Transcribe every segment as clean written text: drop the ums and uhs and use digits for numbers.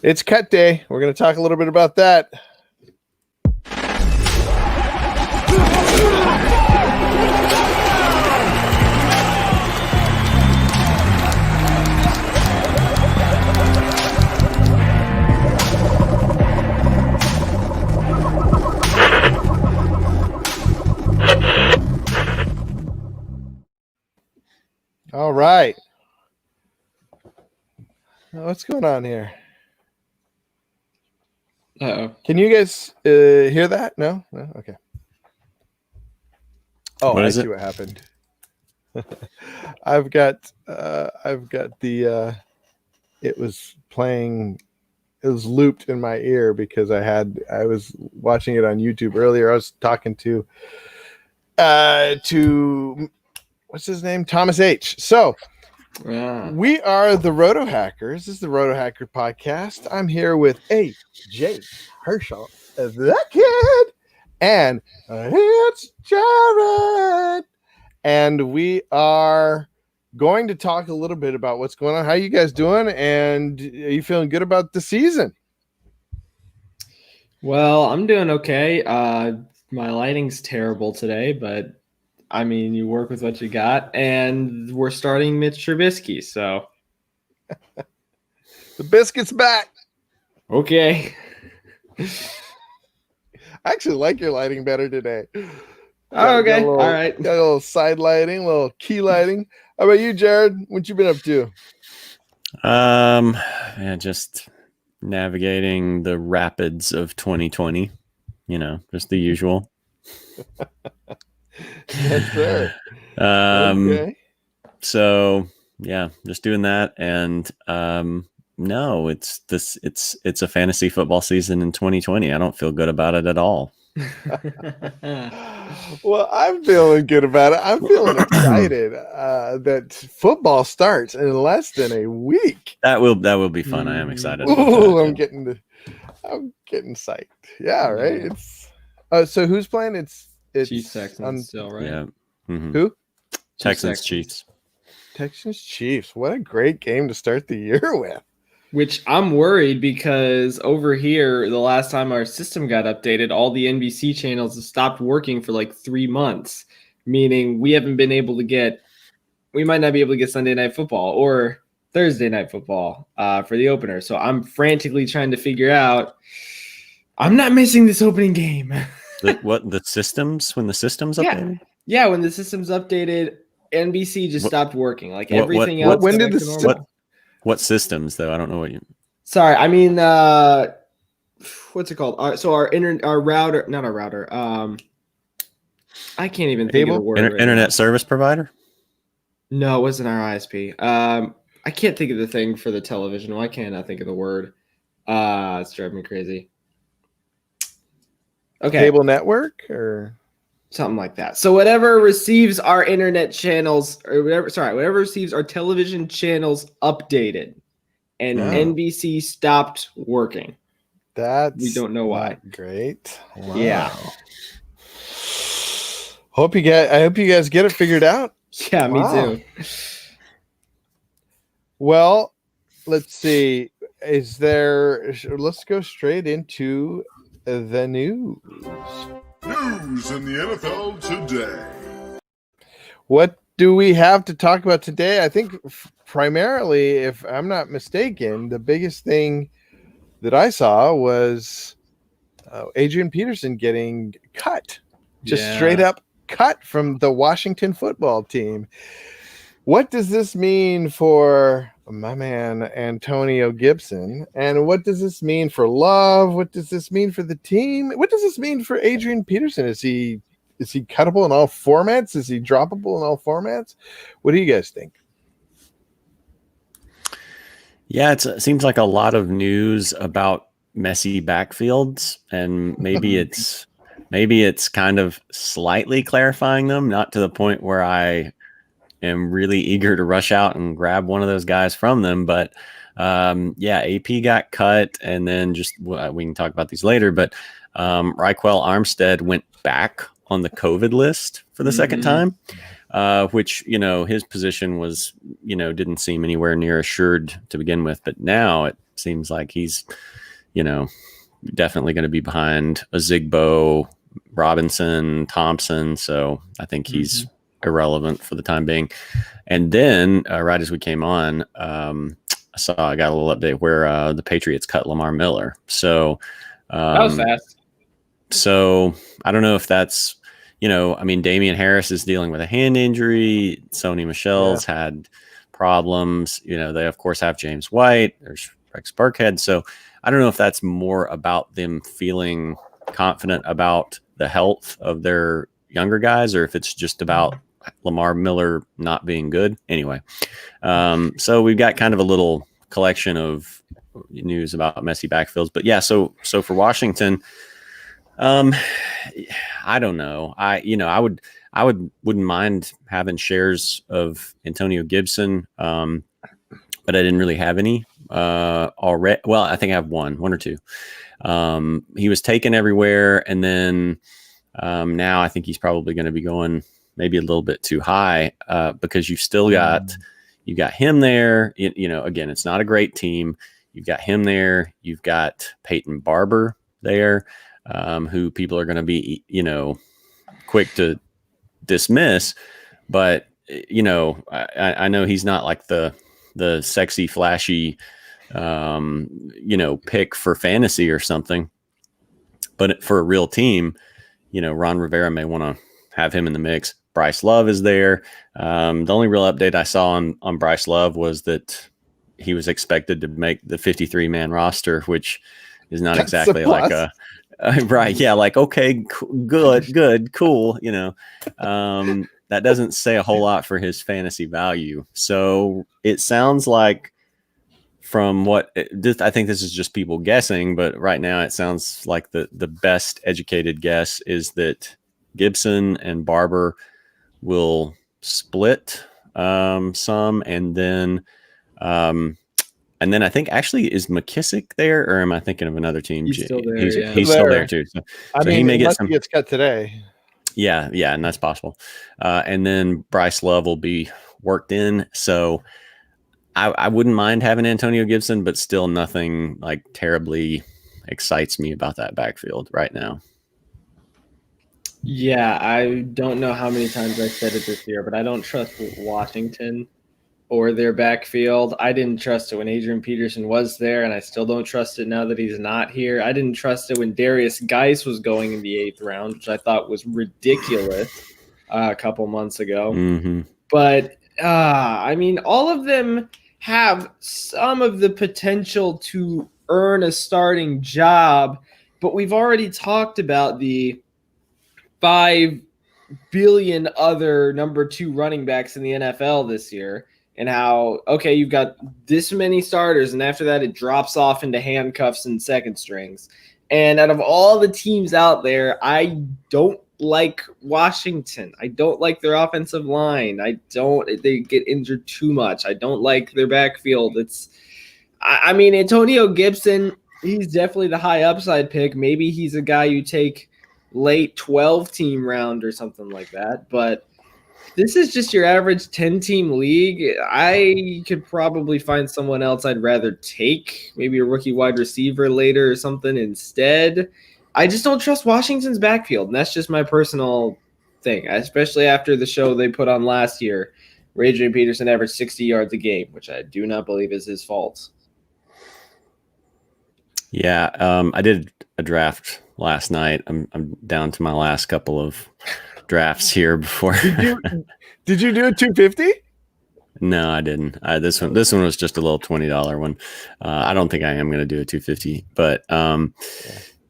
It's cut day. We're going to talk a little bit about that. All right. What's going on here? Uh-oh. Can you guys hear that? No? Okay. Oh, I see what happened. I've got the it was playing, it was looped in my ear because I was watching it on YouTube earlier. I was talking to what's his name? Thomas H. So we are the Roto Hackers. This is the Roto Hacker podcast. I'm here with AJ Herschel, the kid, and it's Jared. And we are going to talk a little bit about what's going on. How you guys doing? And are you feeling good about the season? Well, I'm doing okay. My lighting's terrible today, but I mean, you work with what you got, and we're starting Mitch Trubisky, so the biscuit's back. Okay. I actually like your lighting better today. Oh, okay. All right. Got a little side lighting, a little key lighting. How about you, Jared? What you been up to? Yeah, just navigating the rapids of 2020. You know, just the usual. That's fair. Okay. So yeah, just doing that, and no, it's a fantasy football season in 2020. I don't feel good about it at all. Well, I'm feeling good about it. I'm feeling excited that football starts in less than a week. That will be fun. I am excited. Ooh, I'm getting psyched. Yeah, right. It's so who's playing? It's Chiefs Texans still, right? Yeah. Mm-hmm. Who? Texans Chiefs. Texans Chiefs. What a great game to start the year with. Which I'm worried because over here, the last time our system got updated, all the NBC channels have stopped working for like 3 months, meaning we might not be able to get Sunday Night Football or Thursday Night Football for the opener. So I'm frantically trying to figure out, I'm not missing this opening game. The systems? When the systems updated? Yeah, when the system's updated, NBC just stopped working. Like everything else. When did the What systems though? I don't know what you. Sorry, I mean, what's it called? Our router, not our router. I can't even think of the word. Internet service provider. No, it wasn't our ISP. I can't think of the thing for the television. Why can't I think of the word? It's driving me crazy. Okay. Cable network or something like that. So whatever receives our internet channels or whatever receives our television channels updated, and NBC stopped working. We don't know why. Great. Wow. Yeah. I hope you guys get it figured out. Yeah, me too. Well, let's see. Let's go straight into the news. News in the NFL today. What do we have to talk about today? I think primarily, if I'm not mistaken, the biggest thing that I saw was Adrian Peterson getting cut, straight up cut from the Washington football team. What does this mean for my man Antonio Gibson? And what does this mean for Love? What does this mean for the team? What does this mean for Adrian Peterson? Is he cuttable in all formats? Is he droppable in all formats? What do you guys think? Yeah, it seems like a lot of news about messy backfields, and maybe it's kind of slightly clarifying them, not to the point where I am really eager to rush out and grab one of those guys from them. But AP got cut, and then we can talk about these later, but Raquel Armstead went back on the COVID list for the second time. which, his position was, didn't seem anywhere near assured to begin with. But now it seems like he's, definitely going to be behind a Zigbo, Robinson, Thompson. So I think he's irrelevant for the time being. And then right as we came on, I got a little update where the Patriots cut Lamar Miller. So That was fast. so I don't know if that's, Damian Harris is dealing with a hand injury. Sony Michel's had problems. They of course have James White. There's Rex Burkhead. So I don't know if that's more about them feeling confident about the health of their younger guys, or if it's just about Lamar Miller not being good. Anyway, so we've got kind of a little collection of news about messy backfields. But yeah, so for Washington, I don't know. I wouldn't mind having shares of Antonio Gibson, but I didn't really have any already. Well, I think I have one or two. He was taken everywhere, and then now I think he's probably going to be going maybe a little bit too high because you've still got him there. Again, it's not a great team. You've got him there. You've got Peyton Barber there, who people are going to be, quick to dismiss. But, I know he's not like the sexy, flashy, pick for fantasy or something. But for a real team, Ron Rivera may want to have him in the mix. Bryce Love is there. The only real update I saw on Bryce Love was that he was expected to make the 53-man roster, which is not exactly like a right. Yeah. Like, okay, good, cool. That doesn't say a whole lot for his fantasy value. So it sounds like I think this is just people guessing, but right now it sounds like the best educated guess is that Gibson and Barber will split some, and then I think actually is McKissick there, or am I thinking of another team? He's still there. He's still there too. So he may get some. He gets cut today. Yeah, and that's possible. And then Bryce Love will be worked in. So I wouldn't mind having Antonio Gibson, but still nothing like terribly excites me about that backfield right now. Yeah, I don't know how many times I said it this year, but I don't trust Washington or their backfield. I didn't trust it when Adrian Peterson was there, and I still don't trust it now that he's not here. I didn't trust it when Darius Geis was going in the 8th round, which I thought was ridiculous a couple months ago. Mm-hmm. But, all of them have some of the potential to earn a starting job, but we've already talked about the 5 billion other number 2 running backs in the NFL this year, and how, okay, you've got this many starters, and after that it drops off into handcuffs and second strings. And out of all the teams out there, I don't like Washington. I don't like their offensive line. They get injured too much. I don't like their backfield. Antonio Gibson, he's definitely the high upside pick. Maybe he's a guy you take late 12-team round or something like that. But this is just your average 10-team league. I could probably find someone else I'd rather take, maybe a rookie wide receiver later or something instead. I just don't trust Washington's backfield, and that's just my personal thing, especially after the show they put on last year where Adrian Peterson averaged 60 yards a game, which I do not believe is his fault. Yeah, I did a draft last night. I'm down to my last couple of drafts here before. Did you do a 250? No, I didn't. This one was just a little $20 one. I don't think I am going to do a 250, but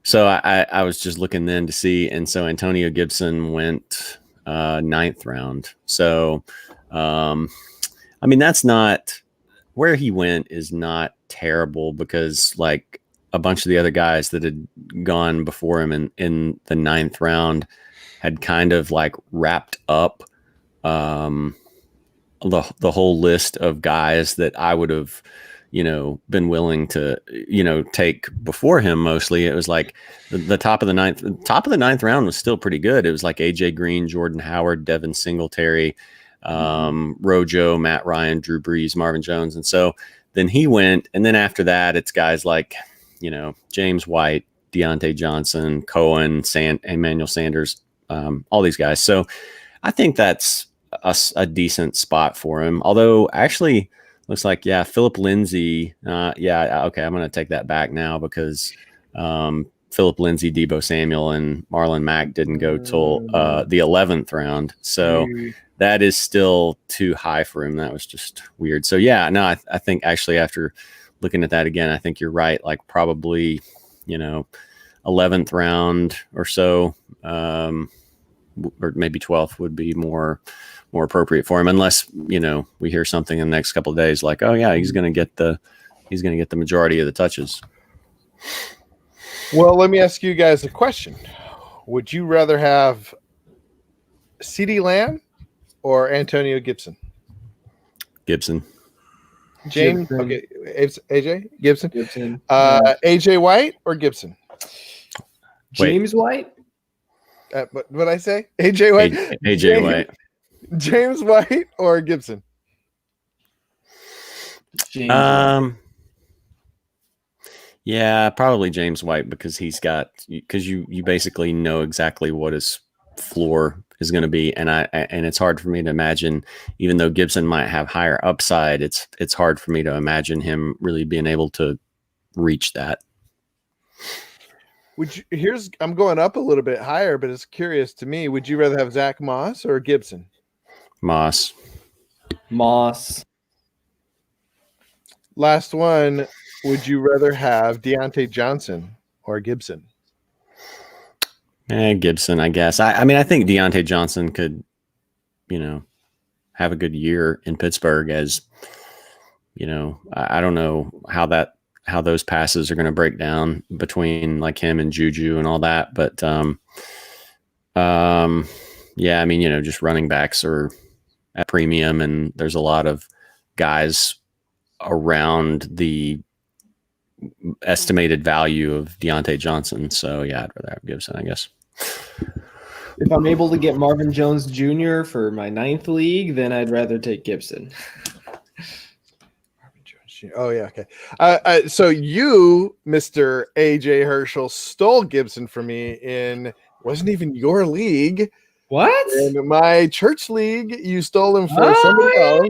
so I was just looking then to see, and so Antonio Gibson went 9th round. So that's not where he went is not terrible, because like a bunch of the other guys that had gone before him in the 9th round had kind of like wrapped up the whole list of guys that I would have, been willing to, take before him. Mostly it was like the top of the ninth round was still pretty good. It was like AJ Green, Jordan Howard, Devin Singletary, Rojo, Matt Ryan, Drew Brees, Marvin Jones. And so then he went, and then after that, it's guys like, James White, Deontay Johnson, Cohen, Emmanuel Sanders, all these guys. So I think that's a decent spot for him. Although actually looks like, Philip Lindsay. Okay, I'm going to take that back now because Philip Lindsay, Debo Samuel, and Marlon Mack didn't go till the 11th round. So that is still too high for him. That was just weird. So I think actually after looking at that again, I think you're right. Like probably, 11th round or so, or maybe 12th would be more appropriate for him, unless we hear something in the next couple of days like, oh yeah, he's going to get the majority of the touches. Well, let me ask you guys a question. Would you rather have CeeDee Lamb or Antonio Gibson? Gibson. James. Gibson. Okay, it's AJ Gibson. Gibson. AJ White or Gibson? James White. What did I say? AJ White. AJ White. James White or Gibson? James Yeah, probably James White because you basically know exactly what his floor is going to be, and it's hard for me to imagine, even though Gibson might have higher upside, it's hard for me to imagine him really being able to reach that. I'm going up a little bit higher, but it's curious to me. Would you rather have Zach Moss or Gibson? Moss. Last one. Would you rather have Deontay Johnson or Gibson? Gibson, I guess. I think Deontay Johnson could, have a good year in Pittsburgh as, I don't know how those passes are going to break down between like him and Juju and all that. But, just running backs are at premium, and there's a lot of guys around the estimated value of Deontay Johnson. So I'd rather have Gibson, I guess. If I'm able to get Marvin Jones Jr. for my 9th league, then I'd rather take Gibson. Oh yeah, okay. So you, Mr. AJ Herschel, stole Gibson from me wasn't even your league. What? In my church league, you stole him for somebody else.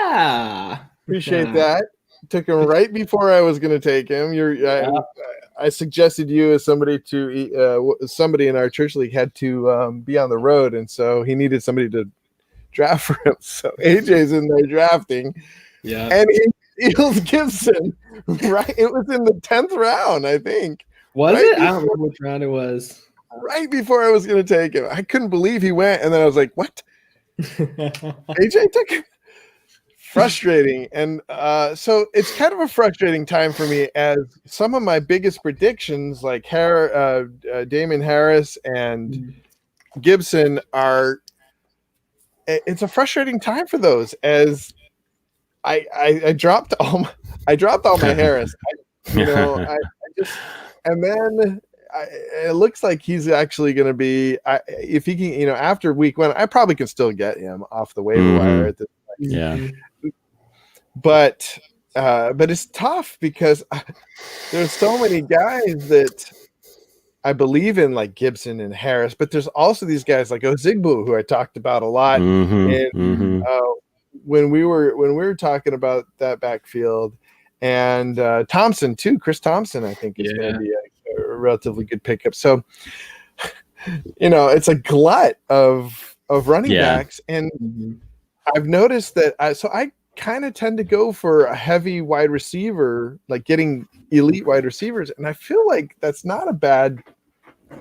Yeah. Appreciate that. Took him right before I was going to take him. I suggested you as somebody somebody in our church league had to be on the road, and so he needed somebody to draft for him. So AJ's in there drafting, and he steals Gibson. Right, it was in the 10th round, I think. Was it? I don't remember which round it was. Right before I was going to take him, I couldn't believe he went, and then I was like, "What?" AJ took him. Frustrating. And so it's kind of a frustrating time for me, as some of my biggest predictions like Damon Harris and Gibson it's a frustrating time for those, as I dropped all my Harris. And then it looks like he's actually going to be, if he can, after week 1, I probably can still get him off the waiver wire at this point. Yeah. But it's tough because there's so many guys that I believe in, like Gibson and Harris, but there's also these guys like Ozigbo, who I talked about a lot. And when we were talking about that backfield, and Thompson too, Chris Thompson, I think is going to be a relatively good pickup. So, it's a glut of running backs, and I've noticed that. I kind of tend to go for a heavy wide receiver, like getting elite wide receivers, and I feel like that's not a bad.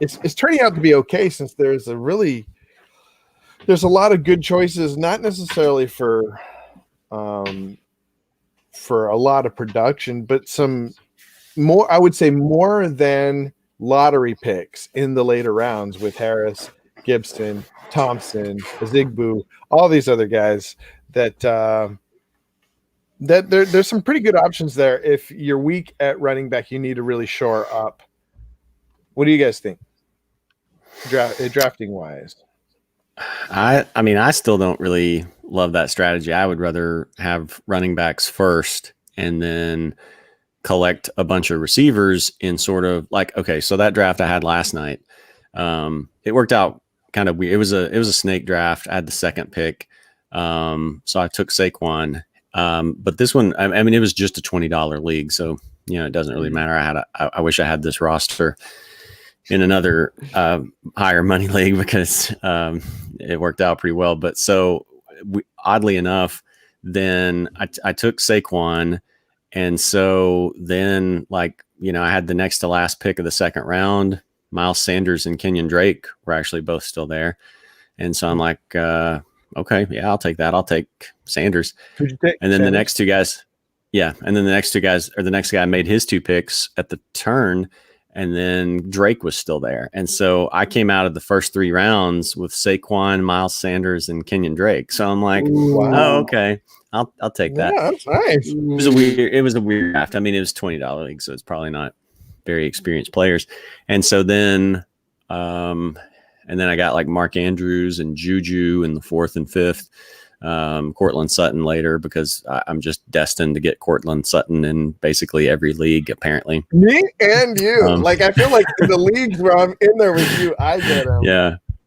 It's turning out to be okay, since there's a lot of good choices, not necessarily for a lot of production, but some more, I would say, more than lottery picks in the later rounds with Harris, Gibson, Thompson, Zigbu, all these other guys that that there's some pretty good options there. If you're weak at running back, you need to really shore up. What do you guys think? Drafting wise. I mean, I still don't really love that strategy. I would rather have running backs first and then collect a bunch of receivers in sort of like, okay, so that draft I had last night, it worked out kind of weird. It was a snake draft. I had the second pick. So I took Saquon. But this one, I mean, it was just a $20 league. So, it doesn't really matter. I wish I had this roster in another higher money league because it worked out pretty well. But so oddly enough, then I took Saquon. And so then I had the next to last pick of the second round. Miles Sanders and Kenyon Drake were actually both still there. And so I'm like, okay, yeah, I'll take that. I'll take Sanders. Who'd you take? And then Sanders? the next two guys, yeah. And then the next guy made his two picks at the turn. And then Drake was still there. And so I came out of the first three rounds with Saquon, Miles Sanders, and Kenyon Drake. So I'm like, Wow. oh, okay. I'll take that. Yeah, that's nice. It was a weird draft. I mean, it was $20 league, so it's probably not very experienced players. And so then and then I got like Mark Andrews and Juju in the fourth and fifth. Cortland Sutton later because I'm just destined to get Cortland Sutton in basically every league apparently. Me and you. I feel like in the leagues where I'm in there with you, I get them.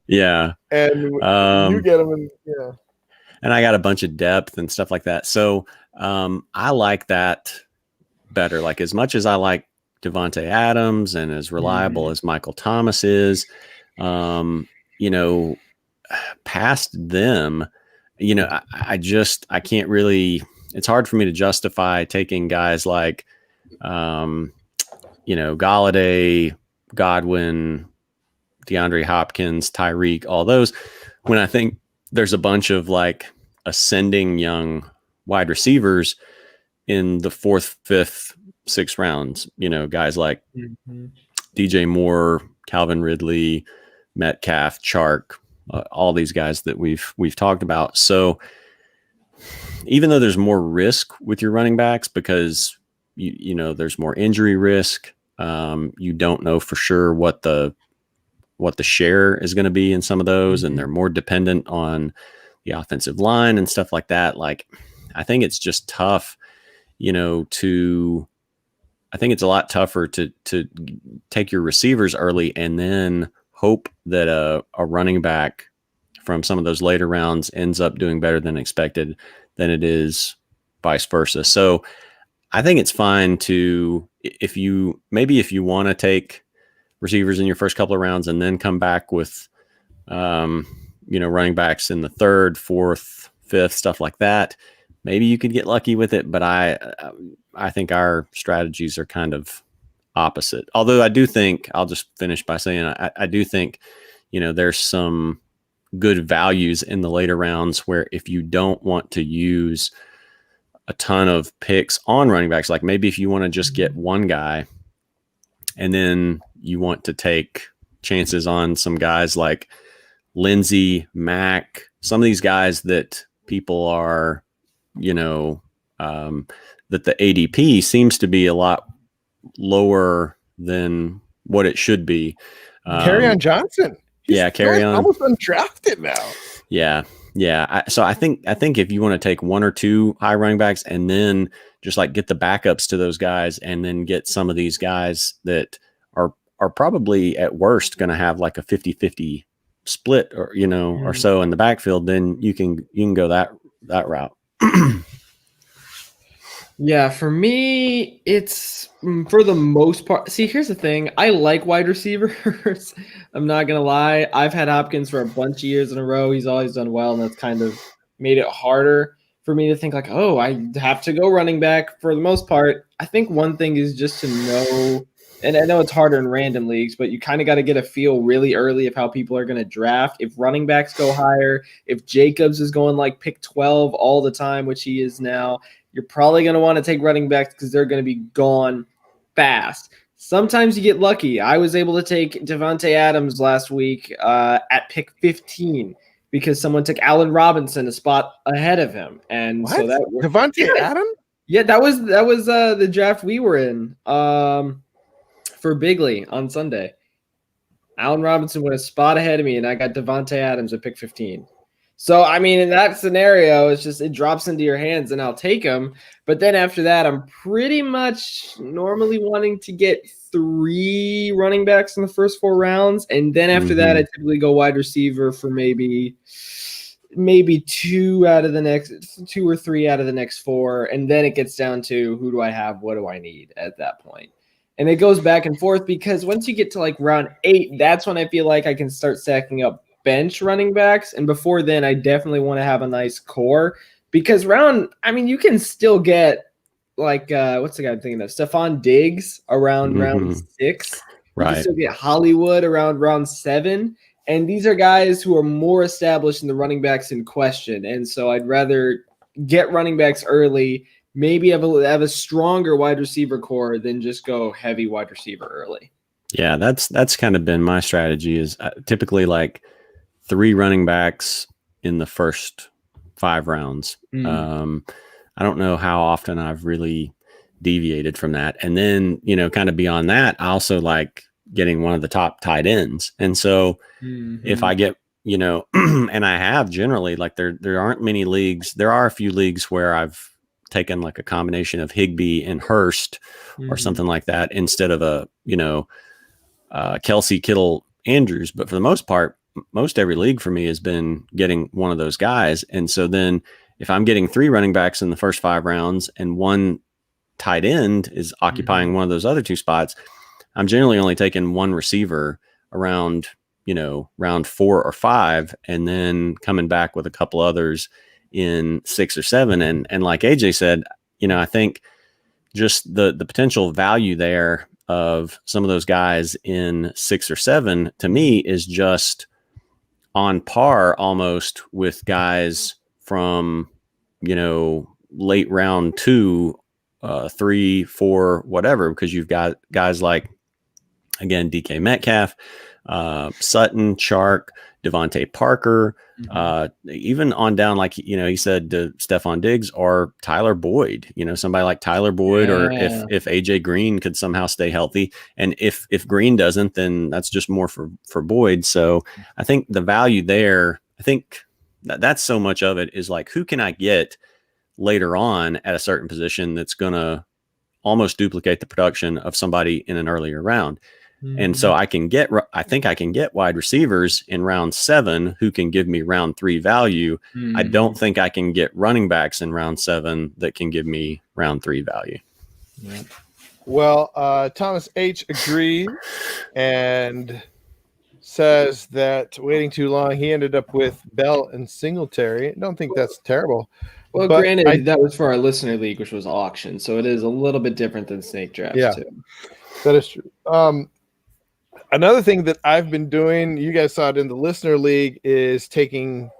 Yeah. And you get them. And I got a bunch of depth and stuff like that. So I like that better. Like as much as I like Devontae Adams and as reliable as Michael Thomas is, past them, I can't really, it's hard for me to justify taking guys like, Galladay, Godwin, DeAndre Hopkins, Tyreek, all those, when I think there's a bunch of like ascending young wide receivers in the fourth, fifth, sixth rounds, guys like DJ Moore, Calvin Ridley, Metcalf, Chark, all these guys that we've talked about. So even though there's more risk with your running backs because there's more injury risk, you don't know for sure what the share is going to be in some of those, and they're more dependent on the offensive line and stuff like that. Like, I think it's just tough, I think it's a lot tougher to take your receivers early and then hope that a running back from some of those later rounds ends up doing better than expected than it is vice versa. So I think it's fine to, if you want to take receivers in your first couple of rounds and then come back with, running backs in the third, fourth, fifth, stuff like that, maybe you could get lucky with it. But I think our strategies are kind of opposite. Although I do think, I'll just finish by saying, I do think, there's some good values in the later rounds where if you don't want to use a ton of picks on running backs, like maybe if you want to just get one guy and then you want to take chances on some guys like Lindsey, Mack, some of these guys that people are, that the ADP seems to be a lot lower than what it should be. Kerryon Johnson. Kerryon. Almost undrafted now. Yeah. So I think if you want to take one or two high running backs and then just like get the backups to those guys and then get some of these guys that are probably at worst going to have like a 50-50 split or, or so in the backfield, then you can go that route. Yeah, for me, it's for the most part. See, here's the thing. I like wide receivers. I'm not going to lie. I've had Hopkins for a bunch of years in a row. He's always done well, and that's kind of made it harder for me to think like, oh, I have to go running back for the most part. I think one thing is just to know, and I know it's harder in random leagues, but you kind of got to get a feel really early of how people are going to draft. If running backs go higher, if Jacobs is going like pick 12 all the time, which he is now, you're probably going to want to take running backs because they're going to be gone fast. Sometimes you get lucky. I was able to take Devontae Adams last week at pick 15 because someone took Allen Robinson a spot ahead of him. And What? so that Devontae Adams? Yeah, that was the draft we were in for Bigley on Sunday. Allen Robinson went a spot ahead of me, and I got Devontae Adams at pick 15. So, I mean, in that scenario, it's just it drops into your hands, and I'll take him. But then after that, I'm pretty much normally wanting to get 3 running backs in the first 4 rounds, and then after that, I typically go wide receiver for maybe 2 out of the next 2 or 3 out of the next 4, and then it gets down to who do I have, what do I need at that point. And it goes back and forth because once you get to like round 8, that's when I feel like I can start stacking up bench running backs. And before then, I definitely want to have a nice core because you can still get like, what's the guy I'm thinking of? Stephon Diggs around round 6. Right. You can still get Hollywood around round 7. And these are guys who are more established in the running backs in question. And so I'd rather get running backs early, maybe have a stronger wide receiver core than just go heavy wide receiver early. Yeah, that's kind of been my strategy is typically like 3 running backs in the first 5 rounds. I don't know how often I've really deviated from that. And then, kind of beyond that, I also like getting one of the top tight ends. And so if I get, and I have generally, like there aren't many leagues. There are a few leagues where I've taken like a combination of Higbee and Hurst or something like that instead of a, Kelsey, Kittle, Andrews. But for the most part, most every league for me has been getting one of those guys. And so then if I'm getting 3 running backs in the first 5 rounds and 1 tight end is occupying one of those other 2 spots, I'm generally only taking 1 receiver around, round 4 or 5, and then coming back with a couple others in 6 or 7. And like AJ said, I think just the potential value there of some of those guys in 6 or 7 to me is just on par almost with guys from, late round 2, 3, 4, whatever, because you've got guys like, again, DK Metcalf, Sutton, Chark, Devontae Parker, even on down, like, he said to Stephon Diggs or Tyler Boyd, somebody like Tyler Boyd, or if AJ Green could somehow stay healthy. And if Green doesn't, then that's just more for Boyd. So I think the value there, I think that's so much of it is like, who can I get later on at a certain position that's going to almost duplicate the production of somebody in an earlier round. And so I think I can get wide receivers in round 7 who can give me round 3 value. I don't think I can get running backs in round 7 that can give me round 3 value. Yeah. Well, Thomas H. agreed and says that waiting too long, he ended up with Bell and Singletary. I don't think that's terrible. Well, but granted, that was for our listener league, which was auction, so it is a little bit different than snake drafts, too. That is true. Another thing that I've been doing, you guys saw it in the listener league, is taking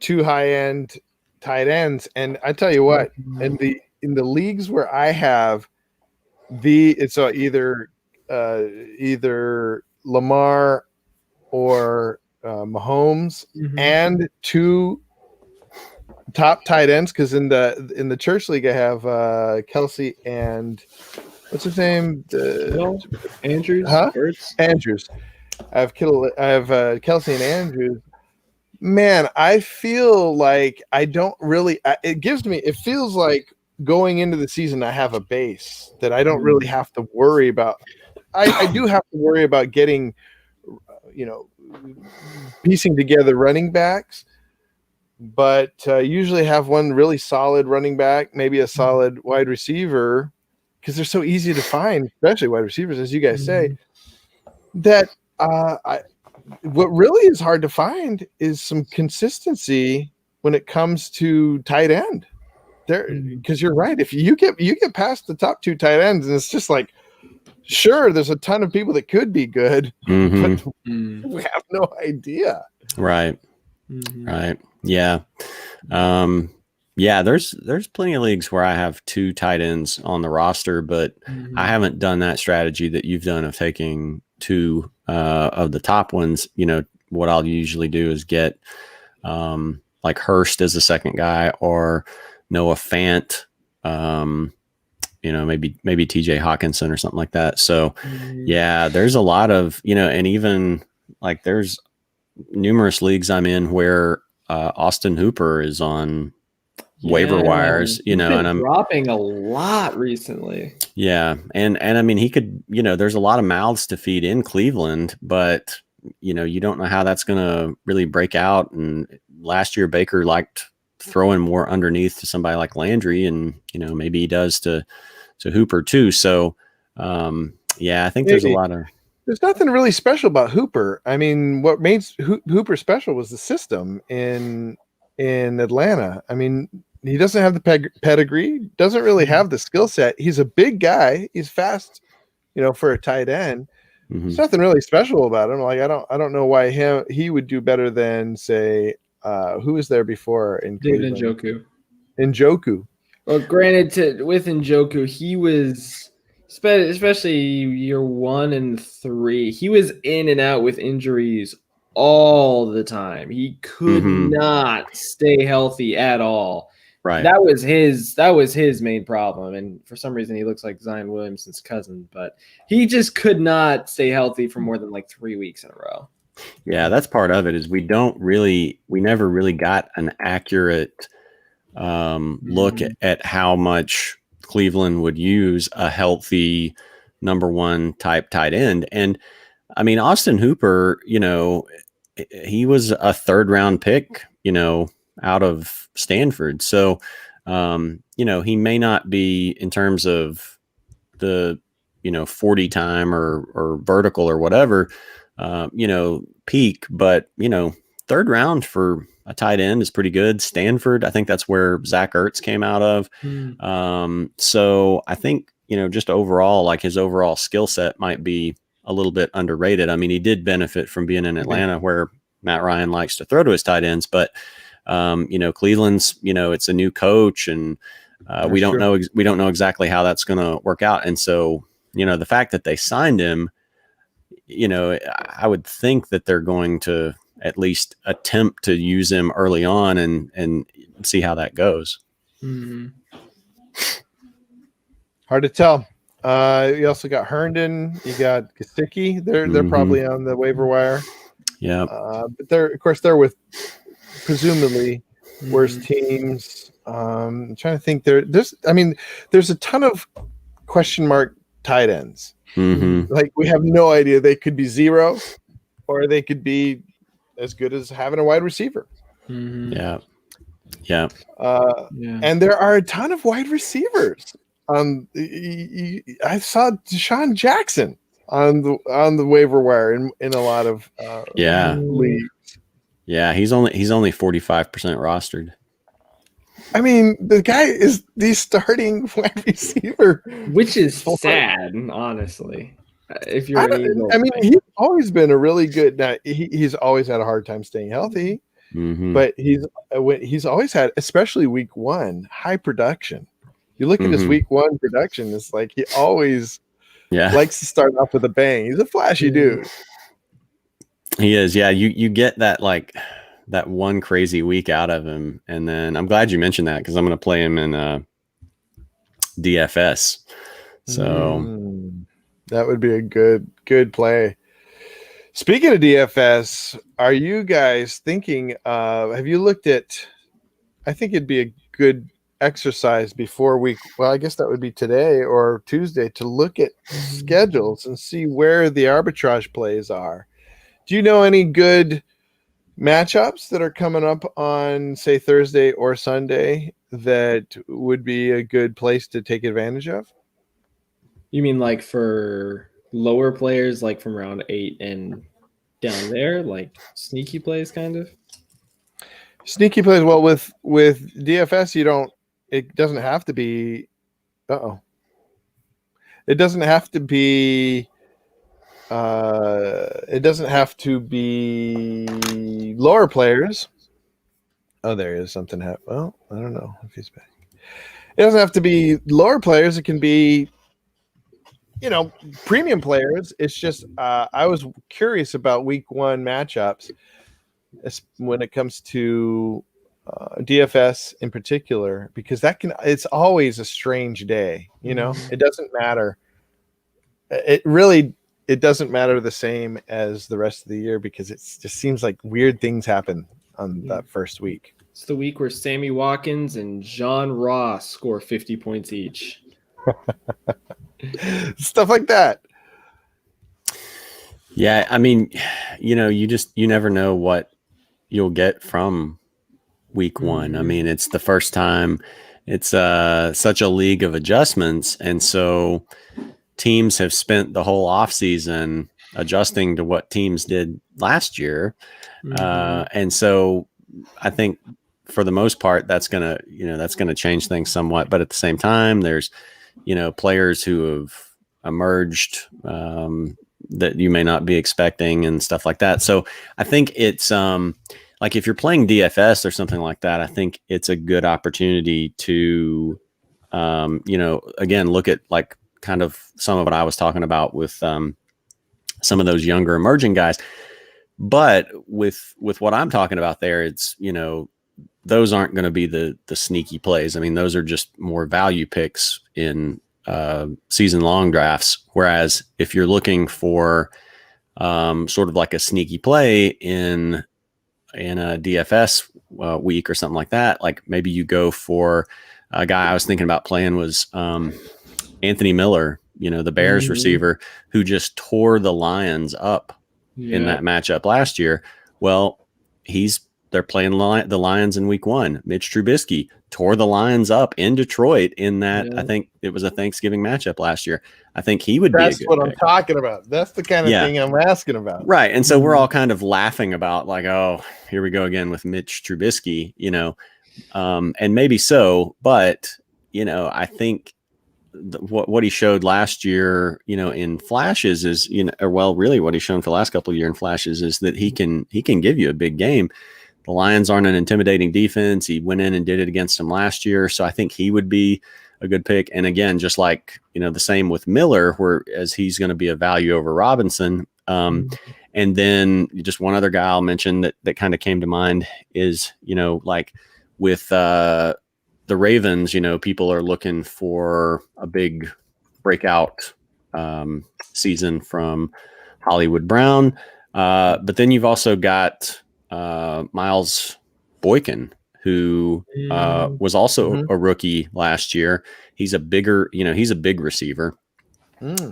2 high-end tight ends. And I tell you what, in the leagues where I have it's either Lamar or Mahomes and 2 top tight ends, because in the church league I have Kelsey and what's his name? Andrews. Andrews. I have Kelsey and Andrews. Man, I feel like I don't really. It feels like going into the season I have a base that I don't really have to worry about. I do have to worry about getting, piecing together running backs, but usually have one really solid running back, maybe a solid wide receiver, because they're so easy to find, especially wide receivers, as you guys say. That what really is hard to find is some consistency when it comes to tight end. There, because you're right. If you get past the top 2 tight ends, and it's just like, sure, there's a ton of people that could be good, but we have no idea. Right. Right. Yeah. Yeah, there's plenty of leagues where I have 2 tight ends on the roster, but I haven't done that strategy that you've done of taking 2 of the top ones. What I'll usually do is get like Hurst as a second guy, or Noah Fant Maybe TJ Hawkinson or something like that. So Mm-hmm. yeah, there's a lot of, and even like there's numerous leagues I'm in where Austin Hooper is on waiver wires, He's been and I'm dropping a lot recently. yeah. And I mean, he could, there's a lot of mouths to feed in Cleveland, but you don't know how that's going to really break out. And last year Baker liked throwing more underneath to somebody like Landry, and maybe he does to Hooper too. So I think there's a lot of. There's nothing really special about Hooper. I mean, what made Hooper special was the system in Atlanta. I mean, he doesn't have the pedigree, doesn't really have the skill set. He's a big guy. He's fast, for a tight end. Mhm. There's nothing really special about him. Like I don't know why he would do better than say who was there before in David Cleveland? Njoku. Njoku. Well, granted, with Njoku, he was, especially year 1 and 3, he was in and out with injuries all the time. He could not stay healthy at all. Right. That was his main problem. And for some reason, he looks like Zion Williamson's cousin, but he just could not stay healthy for more than like 3 weeks in a row. Yeah, that's part of it. Is we never really got an accurate look at how much Cleveland would use a healthy number 1 type tight end. And I mean, Austin Hooper, he was a 3rd round pick, out of Stanford. So, he may not be in terms of the, 40 time or vertical or whatever, peak, but, 3rd round for a tight end is pretty good. Stanford, I think that's where Zach Ertz came out of. So I think, just overall, like his overall skill set might be a little bit underrated. I mean, he did benefit from being in Atlanta where Matt Ryan likes to throw to his tight ends, but Cleveland's, it's a new coach, and we don't know exactly how that's going to work out. And so, the fact that they signed him, I would think that they're going to at least attempt to use him early on and see how that goes. Mm-hmm. Hard to tell. You also got Herndon, you got Gesicki. They're probably on the waiver wire. Yeah. But they're with presumably worse teams. I'm trying to think there's a ton of question mark tight ends. Like we have no idea. They could be 0 or they could be as good as having a wide receiver. Yeah. And there are a ton of wide receivers. I saw Deshaun Jackson on the waiver wire in a lot of leagues. Yeah, he's only 45% rostered. I mean, the guy is the starting wide receiver, which is sad, honestly. If you're, he's always been a really good. Now he's always had a hard time staying healthy, but he's always had, especially week 1, high production. You look at his week 1 production; it's like he always likes to start off with a bang. He's a flashy dude. He is, yeah. You get that that one crazy week out of him, and then I'm glad you mentioned that because I'm going to play him in DFS. So that would be a good play. Speaking of DFS, are you guys thinking? Have you looked at? I think it'd be a good exercise before week. Well, I guess that would be today or Tuesday to look at schedules and see where the arbitrage plays are. Do you know any good matchups that are coming up on, say, Thursday or Sunday that would be a good place to take advantage of? You mean like for lower players, like from round 8 and down there, like sneaky plays, kind of? Sneaky plays. Well, with DFS, it doesn't have to be. It doesn't have to be. It doesn't have to be lower players. Oh, there is something happening. Well, I don't know if he's back. It doesn't have to be lower players. It can be, premium players. It's just I was curious about week 1 matchups when it comes to DFS in particular, because it's always a strange day. It doesn't matter. It doesn't matter the same as the rest of the year, because it just seems like weird things happen on that first week. It's the week where Sammy Watkins and John Ross score 50 points each. Stuff like that. Yeah, I mean, you never know what you'll get from week one. I mean, it's the first time. It's such a league of adjustments, and so teams have spent the whole offseason adjusting to what teams did last year. And so I think for the most part, that's going to change things somewhat. But at the same time, there's, players who have emerged that you may not be expecting and stuff like that. So I think it's like if you're playing DFS or something like that, I think it's a good opportunity to, again, look at like kind of some of what I was talking about with some of those younger emerging guys. But with what I'm talking about there, it's, those aren't going to be the sneaky plays. I mean, those are just more value picks in season long drafts. Whereas if you're looking for sort of like a sneaky play in a DFS week or something like that, like maybe you go for a guy I was thinking about playing was Anthony Miller, the Bears receiver who just tore the Lions up in that matchup last year. Well, they're playing the Lions in week one. Mitch Trubisky tore the Lions up in Detroit in that. I think it was a Thanksgiving matchup last year. I think he would be a good pick. That's what I'm talking about. That's the kind of thing I'm asking about. Right. And so we're all kind of laughing about like, oh, here we go again with Mitch Trubisky, and maybe so, but, I think what he showed last year, in flashes is, really what he's shown for the last couple of years in flashes is that he can give you a big game. The Lions aren't an intimidating defense. He went in and did it against them last year. So I think he would be a good pick. And again, just like, the same with Miller, whereas he's going to be a value over Robinson. And then just one other guy I'll mention that kind of came to mind is, like with the Ravens, people are looking for a big breakout season from Hollywood Brown. But then you've also got Miles Boykin, who was also a rookie last year. He's a big receiver.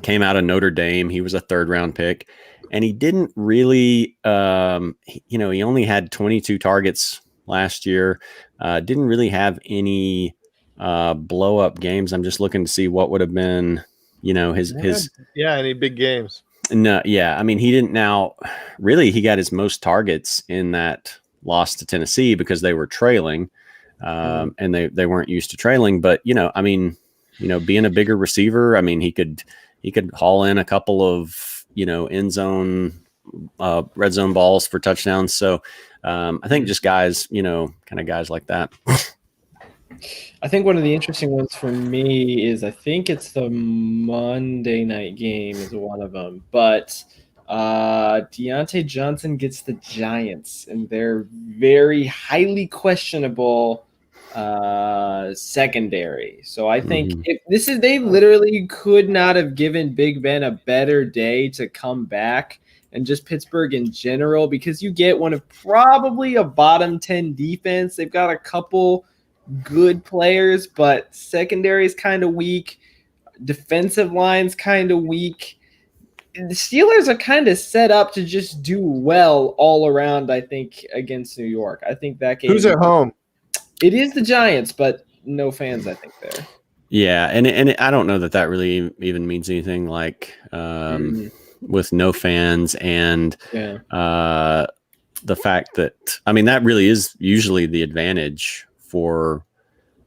Came out of Notre Dame. He was a 3rd round pick, and he didn't really, he only had 22 targets last year. Didn't really have any blow up games. I'm just looking to see what would have been, any big games. No, yeah. I mean, he didn't. Now, really, he got his most targets in that loss to Tennessee because they were trailing, and they weren't used to trailing. But being a bigger receiver, I mean, he could haul in a couple of end zone, red zone balls for touchdowns. So I think just guys, kind of guys like that. I think one of the interesting ones for me is I think it's the Monday night game is one of them. But Deontay Johnson gets the Giants, and they're very highly questionable secondary. So I think they literally could not have given Big Ben a better day to come back, and just Pittsburgh in general, because you get one of probably a bottom 10 defense. They've got a couple good players, but secondary is kind of weak. Defensive line's kind of weak. The Steelers are kind of set up to just do well all around, I think, against New York. I think that game. Who's at home? It is the Giants, but no fans, I think, there. Yeah, and I don't know that really even means anything, like with no fans and the fact that, I mean, that really is usually the advantage for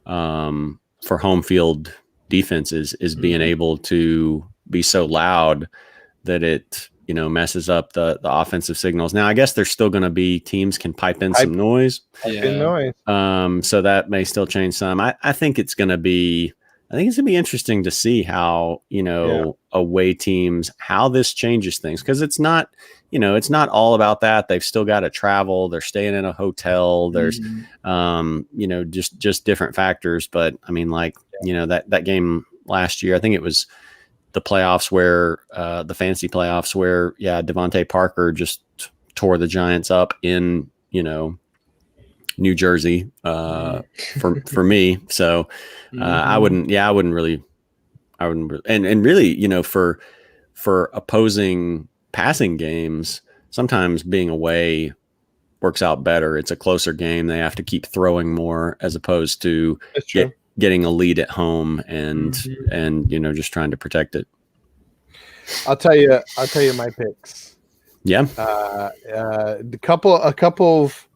home field defenses is being able to be so loud that it messes up the offensive signals. Now, I guess there's still going to be teams can pipe in some noise. Noise. So that may still change some. I think it's going to be I think it's gonna be interesting to see how, away teams, how this changes things, because it's not, it's not all about that. They've still got to travel. They're staying in a hotel. There's, just different factors. But I mean, like, that game last year, I think it was the playoffs where the fantasy playoffs where, Devontae Parker just tore the Giants up in, New Jersey for me. So I wouldn't really, and really, for opposing passing games, sometimes being away works out better. It's a closer game. They have to keep throwing more as opposed to getting a lead at home and just trying to protect it. I'll tell you my picks. Yeah. A couple of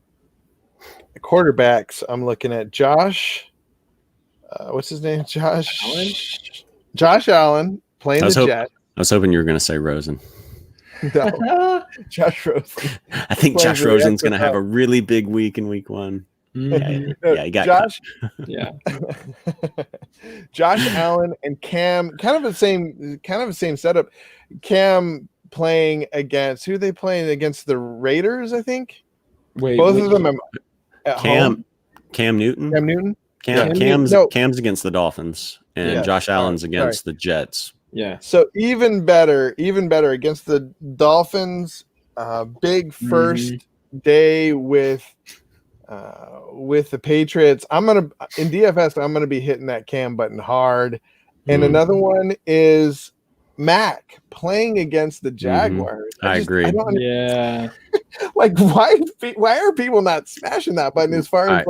quarterbacks I'm looking at. Josh, what's his name? Josh Allen playing the Jets. I was hoping you were going to say Rosen. No, Josh Rosen. I think Josh Rosen's going to have a really big week in week 1. Yeah, you got Josh. Yeah, Josh Allen and Cam, kind of the same setup. Cam playing against who are they playing against? The Raiders, I think. Both of them at home. Cam Newton. Cam's against the Dolphins, and Josh Allen's against the Jets. Yeah. So even better against the Dolphins. Big first day with the Patriots. In DFS, I'm gonna be hitting that Cam button hard. And another one is Mac playing against the Jaguars. I agree. Yeah. Like why are people not smashing that button as far as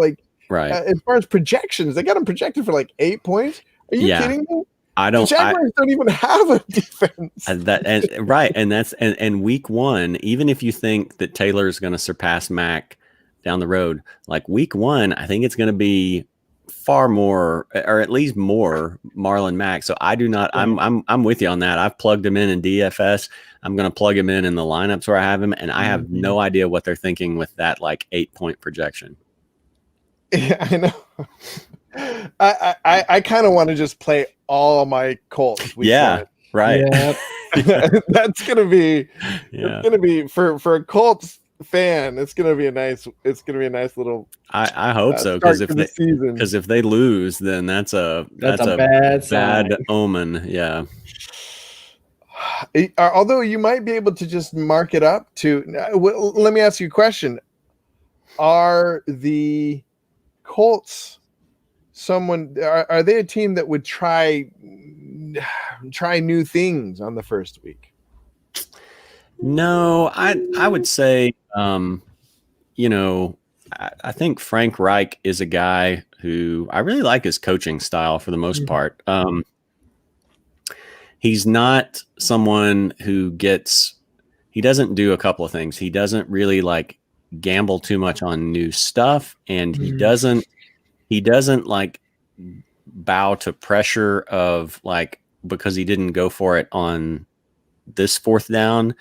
as far as projections? They got them projected for like 8 points. Are you kidding me? The Jaguars don't even have a defense. And week 1, even if you think that Taylor is going to surpass Mac down the road, like week 1, I think it's going to be far more, or at least more, Marlon Mack. So I do not. I'm with you on that. I've plugged him in DFS. I'm going to plug him in the lineups where I have him, and I have no idea what they're thinking with that 8-point projection. Yeah, I know. I kind of want to just play all my Colts. Right. Yeah. That's gonna be. It's gonna be for a Colts fan. It's gonna be a nice little. I hope so, because if they lose, then that's a bad omen. Yeah. Although you might be able to just mark it up to. Let me ask you a question: are the Colts are they a team that would try new things on the first week? No, I would say, I think Frank Reich is a guy who I really like his coaching style for the most part. He's not someone who he doesn't do a couple of things. He doesn't really gamble too much on new stuff, and he doesn't bow to pressure of because he didn't go for it on this 4th down.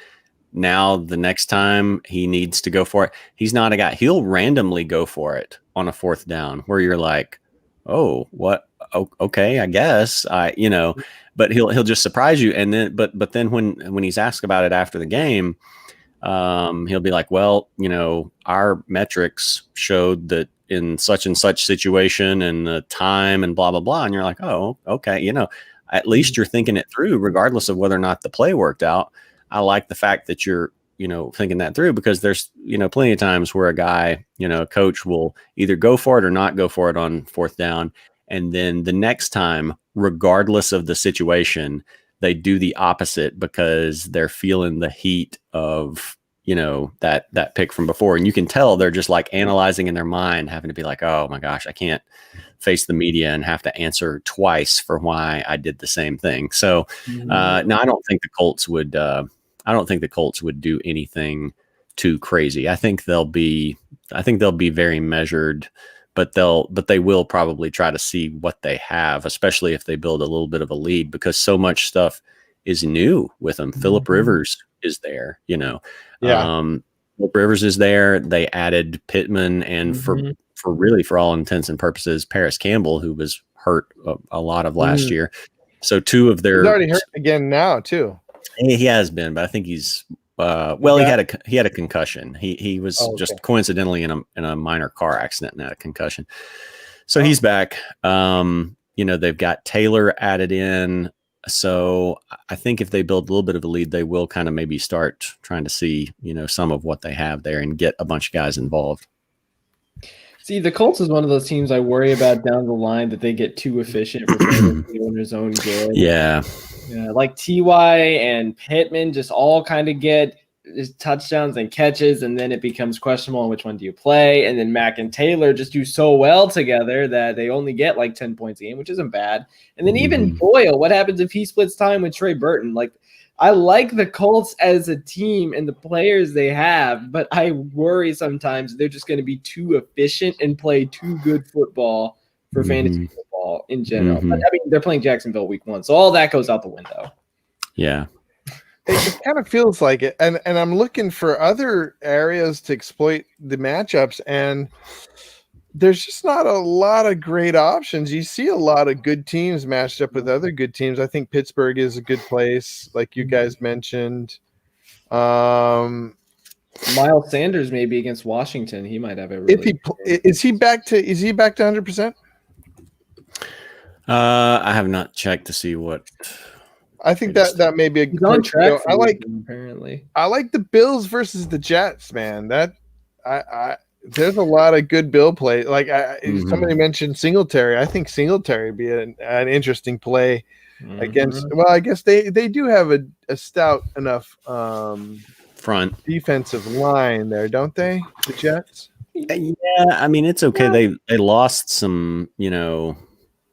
Now the next time he needs to go for it, he's not a guy. He'll randomly go for it on a 4th down where you're like, oh, what? Oh, okay, I guess but he'll just surprise you. And then, but then when he's asked about it after the game, he'll be like, well, our metrics showed that in such and such situation and the time and blah, blah, blah. And you're like, oh, okay. At least you're thinking it through regardless of whether or not the play worked out. I like the fact that you're, thinking that through, because there's, plenty of times where a guy, a coach will either go for it or not go for it on 4th down. And then the next time, regardless of the situation, they do the opposite because they're feeling the heat of, that pick from before. And you can tell they're just analyzing in their mind, having to be like, oh my gosh, I can't face the media and have to answer twice for why I did the same thing. So no, I don't think the Colts would do anything too crazy. I think they'll be very measured, but they will probably try to see what they have, especially if they build a little bit of a lead, because so much stuff is new with them. Phillip Rivers is there, Phillip Rivers is there. They added Pittman and for all intents and purposes, Paris Campbell, who was hurt a lot of last year. So two of their He's already hurt again now too. he has been, but I think he's he had a concussion. He was just coincidentally in a minor car accident and had a concussion. So he's back. They've got Taylor added in. So I think if they build a little bit of a lead, they will kind of maybe start trying to see, some of what they have there and get a bunch of guys involved. See, the Colts is one of those teams I worry about down the line that they get too efficient for fantasy owner's own good. Yeah. Like Ty and Pittman just all kind of get touchdowns and catches, and then it becomes questionable on which one do you play. And then Mac and Taylor just do so well together that they only get like 10 points a game, which isn't bad. And then even Boyle, what happens if he splits time with Trey Burton? Like, I like the Colts as a team and the players they have, but I worry sometimes they're just going to be too efficient and play too good football for fantasy football in general. But I mean, they're playing Jacksonville week 1, so all that goes out the window. Yeah. It kind of feels like it. And I'm looking for other areas to exploit the matchups, and there's just not a lot of great options. You see a lot of good teams matched up with other good teams. I think Pittsburgh is a good place, like you guys mentioned. Miles Sanders maybe against Washington. He might have a really is he back to 100%? I have not checked to see what. I think that may be a good on track. Apparently, I like the Bills versus the Jets, man. That there's a lot of good Bill play. Like somebody mentioned Singletary. I think Singletary would be an interesting play against. Well, I guess they do have a stout enough front defensive line there, don't they? The Jets. Yeah, I mean it's okay. Yeah. They lost some,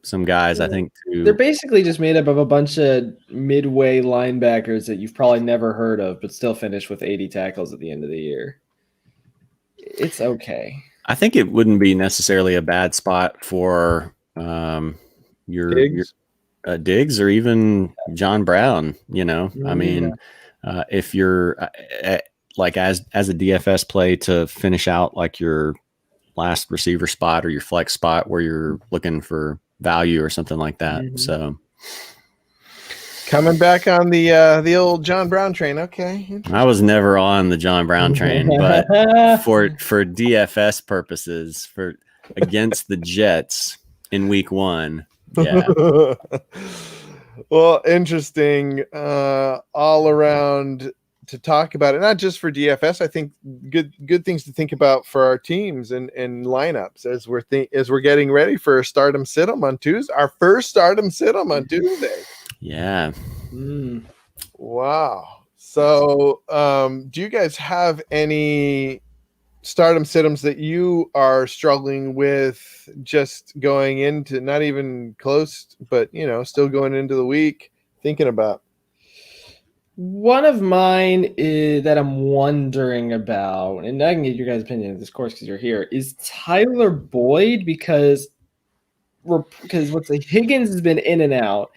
some guys. I think they're basically just made up of a bunch of midway linebackers that you've probably never heard of, but still finished with 80 tackles at the end of the year. It's okay. I think it wouldn't be necessarily a bad spot for your Diggs or even John Brown. I mean, if you're like as a DFS play to finish out like your last receiver spot or your flex spot where you're looking for value or something like that. So coming back on the old John Brown train. Okay. I was never on the John Brown train, but for DFS purposes, for against the Jets in week 1. Yeah. Well, interesting all around to talk about it, not just for DFS. I think good things to think about for our teams and lineups as we're getting ready for Stardom Sit-'em on Tuesday. Our first Stardom Sit-'em on Tuesday. Yeah. Wow. So, do you guys have any Stardom Sit-'ems that you are struggling with just going into, not even close, but still going into the week thinking about? One of mine is that I'm wondering about, and I can get your guys' opinion of this course because you're here, is Tyler Boyd because Higgins has been in and out.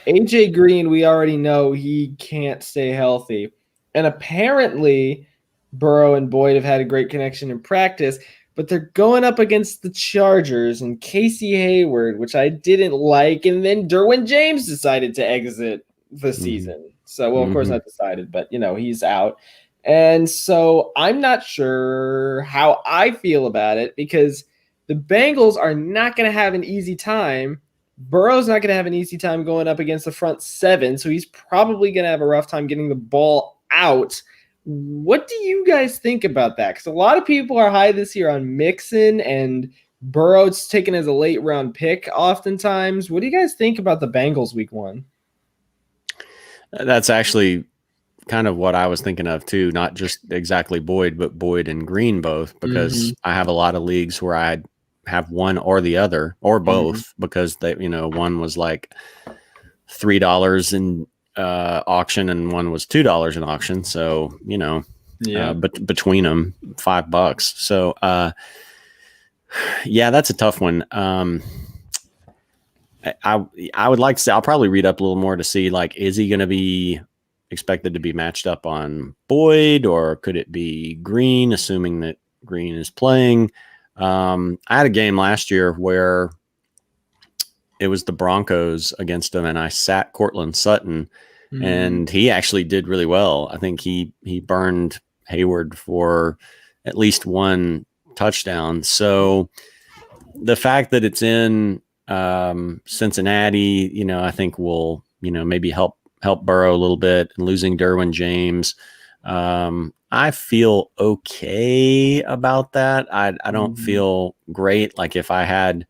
AJ Green, we already know he can't stay healthy. And apparently Burrow and Boyd have had a great connection in practice, but they're going up against the Chargers and Casey Hayward, which I didn't like. And then Derwin James decided to exit the season. So, well, of course not decided, but, he's out. And so I'm not sure how I feel about it because the Bengals are not going to have an easy time. Burrow's not going to have an easy time going up against the front 7, so he's probably going to have a rough time getting the ball out. What do you guys think about that? Because a lot of people are high this year on Mixon, and Burrow's taken as a late round pick oftentimes. What do you guys think about the Bengals week 1? That's actually kind of what I was thinking of too. Not just exactly Boyd, but Boyd and Green both, because I have a lot of leagues where I have one or the other or both because they, one was like $3 in auction and one was $2 in auction. So, but between them $5. So, yeah, that's a tough one. I would like to say I'll probably read up a little more to see, like, is he going to be expected to be matched up on Boyd or could it be Green, assuming that Green is playing? I had a game last year where it was the Broncos against him, and I sat Cortland Sutton, Mhm. and he actually did really well. I think he burned Hayward for at least one touchdown. So the fact that it's in Cincinnati, I think will, maybe help Burrow a little bit, and losing Derwin James. I feel okay about that. I don't Mhm. feel great. Like if I had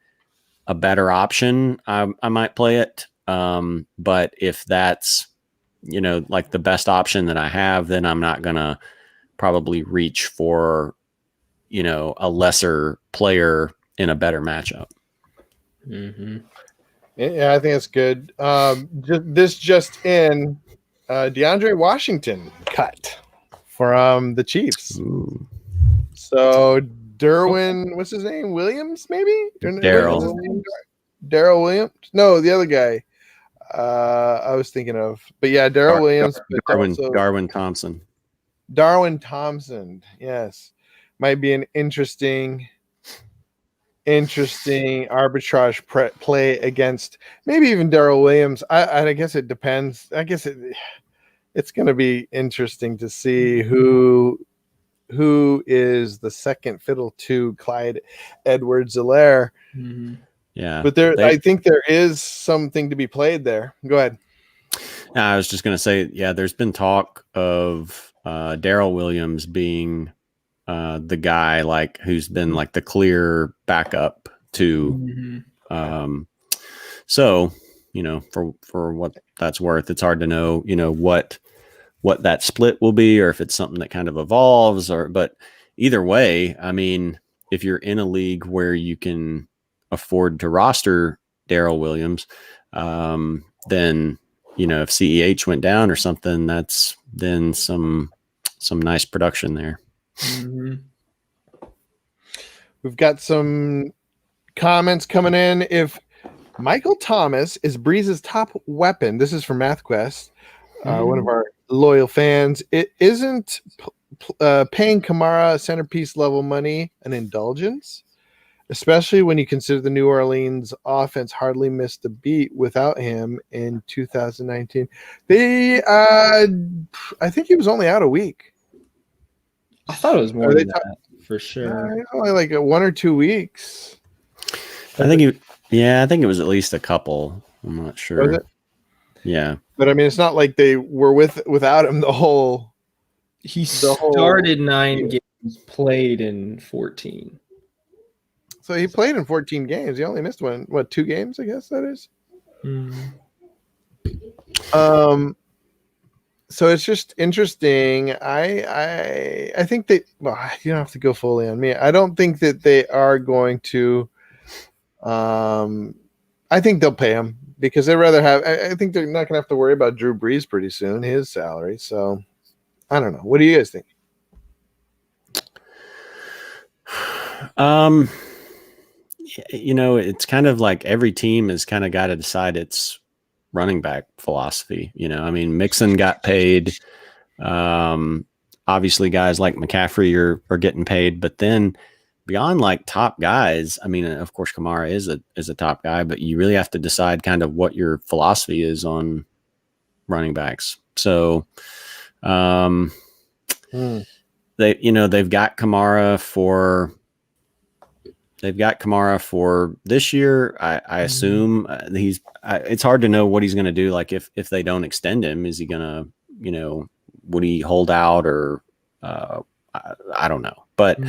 a better option, I might play it. But if that's, like the best option that I have, then I'm not going to probably reach for, a lesser player in a better matchup. Mhm. Yeah, I think it's good. Just in DeAndre Washington cut from the Chiefs. Ooh. So Derwin, what's his name? Williams, maybe? Darrell. Darrell Williams? No, the other guy. I was thinking of, but yeah, Darrell Williams, but also Darwin Thompson. Darwin Thompson. Yes, might be an interesting arbitrage play against maybe even Darrell Williams. I guess it depends. I guess it's going to be interesting to see who is the second fiddle to Clyde Edwards-Helaire. Mhm. Yeah, But I think there is something to be played there. Go ahead. I was just going to say, yeah, there's been talk of Darrell Williams being the guy who's been like the clear backup to. Mhm. So, for what that's worth, it's hard to know, what that split will be, or if it's something that kind of evolves, but either way, I mean, if you're in a league where you can afford to roster Darrell Williams, then, if CEH went down or something, that's then some nice production there. Mhm. We've got some comments coming in. If Michael Thomas is Breeze's top weapon, this is from MathQuest, one of our loyal fans. It isn't paying Kamara centerpiece level money an indulgence, especially when you consider the New Orleans offense hardly missed a beat without him in 2019. I think he was only out a week. I thought it was more than that for sure. Only like 1 or 2 weeks. I think it was at least a couple. I'm not sure. Was it? Yeah. But I mean, it's not like they were without him the whole. He started 9 games, played in 14. So he played in 14 games. He only missed 2 games, I guess that is. Mhm. So it's just interesting. I think you don't have to go fully on me. I don't think that they are going to. I think they'll pay him because they'd rather have. I think they're not going to have to worry about Drew Brees pretty soon, his salary. So I don't know. What do you guys think? It's kind of like every team has kind of got to decide its running back philosophy. I mean, Mixon got paid. Obviously guys like McCaffrey are getting paid, but then beyond like top guys, I mean, of course Kamara is a top guy, but you really have to decide kind of what your philosophy is on running backs. So, they've got Kamara for this year. I assume it's hard to know what he's going to do. Like if they don't extend him, is he going to, would he hold out or I don't know. But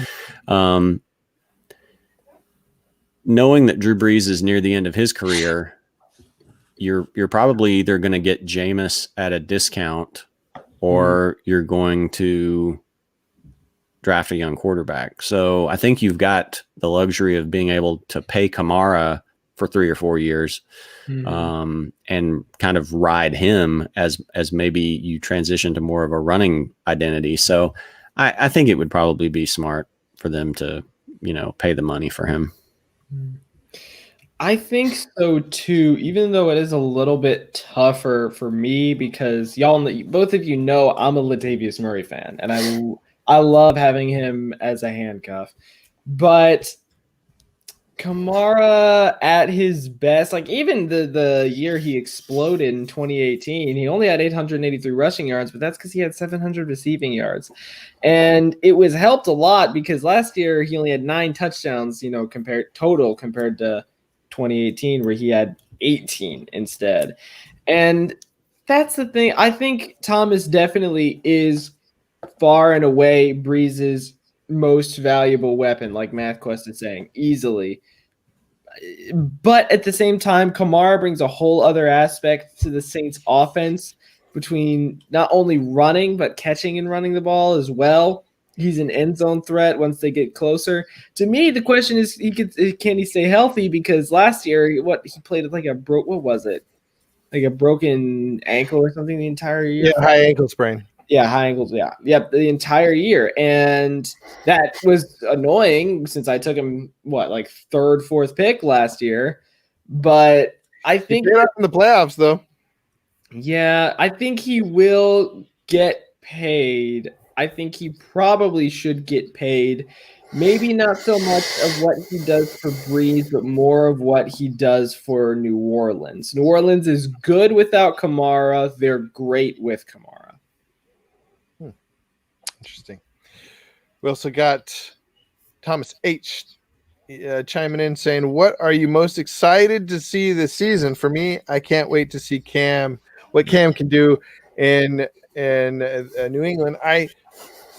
knowing that Drew Brees is near the end of his career, you're probably either going to get Jameis at a discount or you're going to draft a young quarterback. So I think you've got the luxury of being able to pay Kamara for 3 or 4 years and kind of ride him as maybe you transition to more of a running identity. So I think it would probably be smart for them to, pay the money for him. I think so too, even though it is a little bit tougher for me because both of you know I'm a Latavius Murray fan and I love having him as a handcuff. But Kamara at his best, like even the year he exploded in 2018, he only had 883 rushing yards, but that's because he had 700 receiving yards. And it was helped a lot because last year he only had 9 touchdowns, compared to 2018, where he had 18 instead. And that's the thing. I think Thomas definitely is far and away Breeze's most valuable weapon, like MathQuest is saying, easily. But at the same time, Kamara brings a whole other aspect to the Saints offense between not only running, but catching and running the ball as well. He's an end zone threat once they get closer. To me, the question is, can he stay healthy? Because last year, he played like what was it? Like a broken ankle or something the entire year? Yeah, high ankle sprain. Yeah, high ankles. Yeah. Yep. The entire year. And that was annoying since I took him, third, fourth pick last year. But I think He did up in the playoffs, though. Yeah, I think he will get paid. I think he probably should get paid. Maybe not so much of what he does for Breeze, but more of what he does for New Orleans. New Orleans is good without Kamara. They're great with Kamara. Interesting. We also got Thomas H. Chiming in saying, what are you most excited to see this season? For me, I can't wait to see what Cam can do in New England. I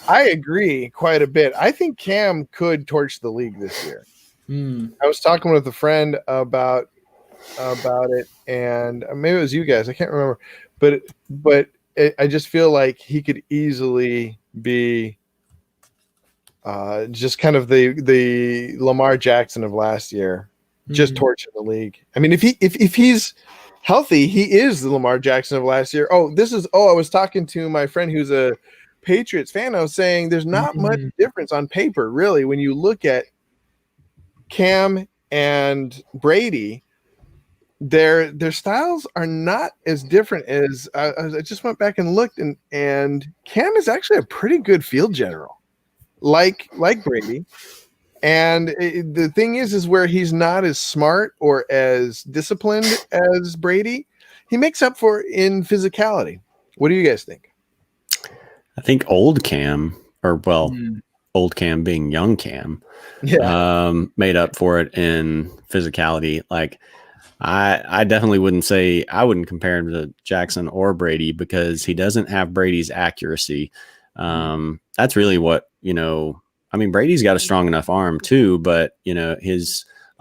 agree quite a bit. I think Cam could torch the league this year. I was talking with a friend about it, and maybe it was you guys. I can't remember, but I just feel like he could easily be just kind of the Lamar Jackson of last year, just torching the league. I mean, if he's healthy, he is the Lamar Jackson of last year. I was talking to my friend who's a Patriots fan. I was saying there's not much difference on paper, really, when you look at Cam and Brady. Their styles are not as different as I just went back and looked, and Cam is actually a pretty good field general, like Brady. And the thing is where he's not as smart or as disciplined as Brady, he makes up for in physicality. What do you guys think? I think old Cam, old Cam being young Cam, made up for it in physicality. Like, I definitely wouldn't say, I wouldn't compare him to Jackson or Brady because he doesn't have Brady's accuracy. That's really what, Brady's got a strong enough arm too, but a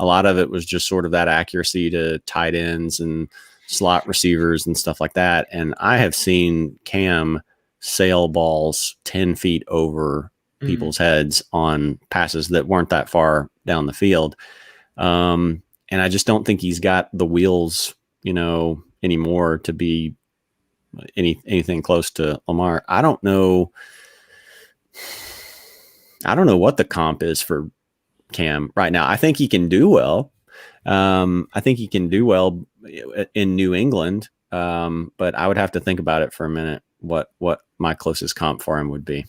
lot of it was just sort of that accuracy to tight ends and slot receivers and stuff like that. And I have seen Cam sail balls 10 feet over people's heads on passes that weren't that far down the field. And I just don't think he's got the wheels, anymore to be anything close to Lamar. I don't know what the comp is for Cam right now. I think he can do well. I think he can do well in New England. But I would have to think about it for a minute, what my closest comp for him would be.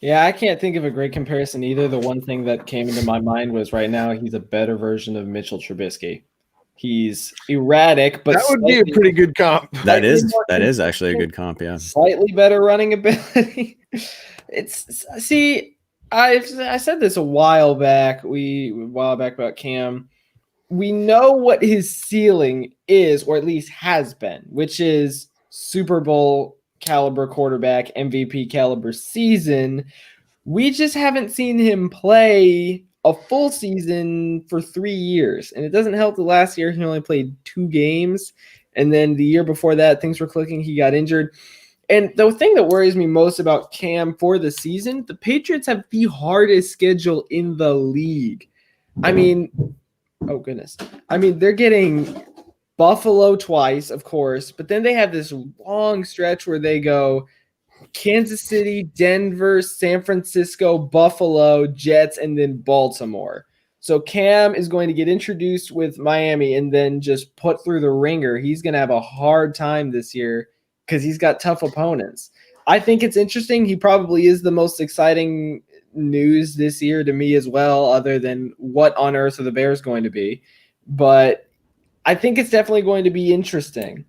Yeah, I can't think of a great comparison either. The one thing that came into my mind was right now he's a better version of Mitchell Trubisky. He's erratic, but that would be a pretty good comp. That is actually a good comp, yeah. Slightly better running ability. I said this a while back about Cam. We know what his ceiling is, or at least has been, which is Super Bowl caliber quarterback, MVP caliber season. We just haven't seen him play a full season for 3 years. And it doesn't help that last year he only played 2 games. And then the year before that, things were clicking. He got injured. And the thing that worries me most about Cam for the season, the Patriots have the hardest schedule in the league. Oh, goodness. They're getting Buffalo twice, of course, but then they have this long stretch where they go Kansas City, Denver, San Francisco, Buffalo, Jets, and then Baltimore. So Cam is going to get introduced with Miami and then just put through the ringer. He's going to have a hard time this year because he's got tough opponents. I think it's interesting. He probably is the most exciting news this year to me as well, other than what on earth are the Bears going to be. But I think it's definitely going to be interesting.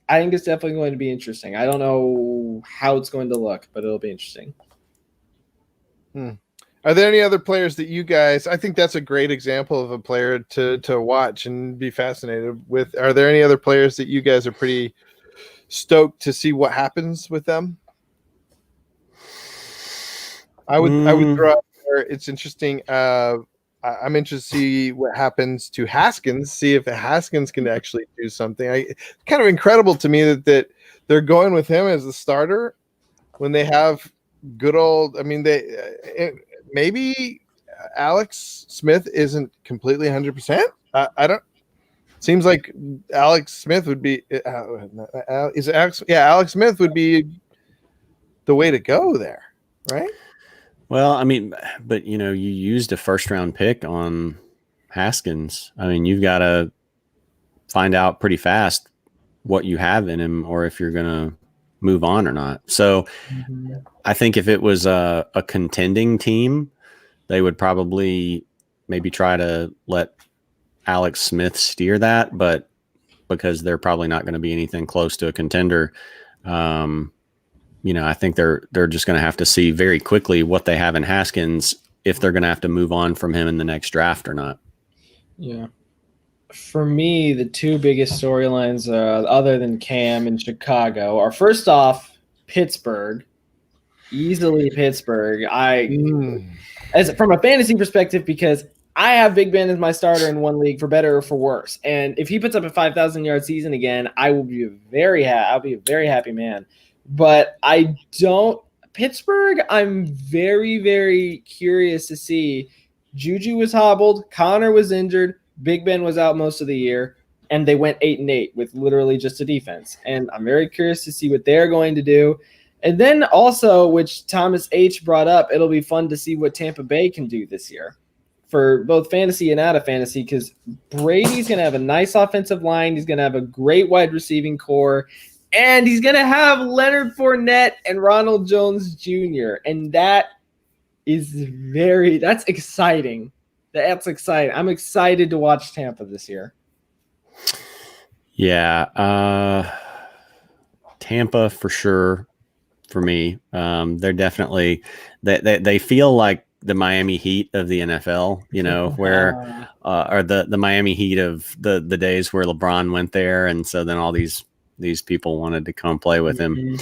I don't know how it's going to look, but it'll be interesting. Are there any other players that you guys? I think that's a great example of a player to watch and be fascinated with. Are there any other players that you guys are pretty stoked to see what happens with them? I would throw out there. It's interesting. I'm interested to see what happens to Haskins. See if Haskins can actually do something. It's kind of incredible to me that they're going with him as the starter when they have good old. I mean, maybe Alex Smith isn't completely 100%. I don't. Seems like Alex Smith would be. Alex Smith would be the way to go there, right? Well, I mean, but you used a first-round pick on Haskins. I mean, you've got to find out pretty fast what you have in him, or if you're going to move on or not. So, I think if it was a contending team, they would probably maybe try to let Alex Smith steer that, but because they're probably not going to be anything close to a contender, I think they're just going to have to see very quickly what they have in Haskins if they're going to have to move on from him in the next draft or not. Yeah. For me, the two biggest storylines, other than Cam in Chicago, are first off Pittsburgh. Easily Pittsburgh. As from a fantasy perspective, because I have Big Ben as my starter in one league for better or for worse. And if he puts up a 5,000-yard season again, I will be I'll be a very happy man. But Pittsburgh, I'm very, very curious to see. Juju was hobbled, Connor was injured, Big Ben was out most of the year, and they went 8-8 with literally just a defense. And I'm very curious to see what they're going to do. And then also, which Thomas H. brought up, it'll be fun to see what Tampa Bay can do this year for both fantasy and out of fantasy, because Brady's going to have a nice offensive line. He's going to have a great wide receiving core, and he's going to have Leonard Fournette and Ronald Jones Jr. And that's exciting. That's exciting. I'm excited to watch Tampa this year. Yeah. Tampa for sure. For me, they're definitely they feel like the Miami Heat of the NFL, where or the Miami Heat of the days where LeBron went there, and so then all these people wanted to come play with him.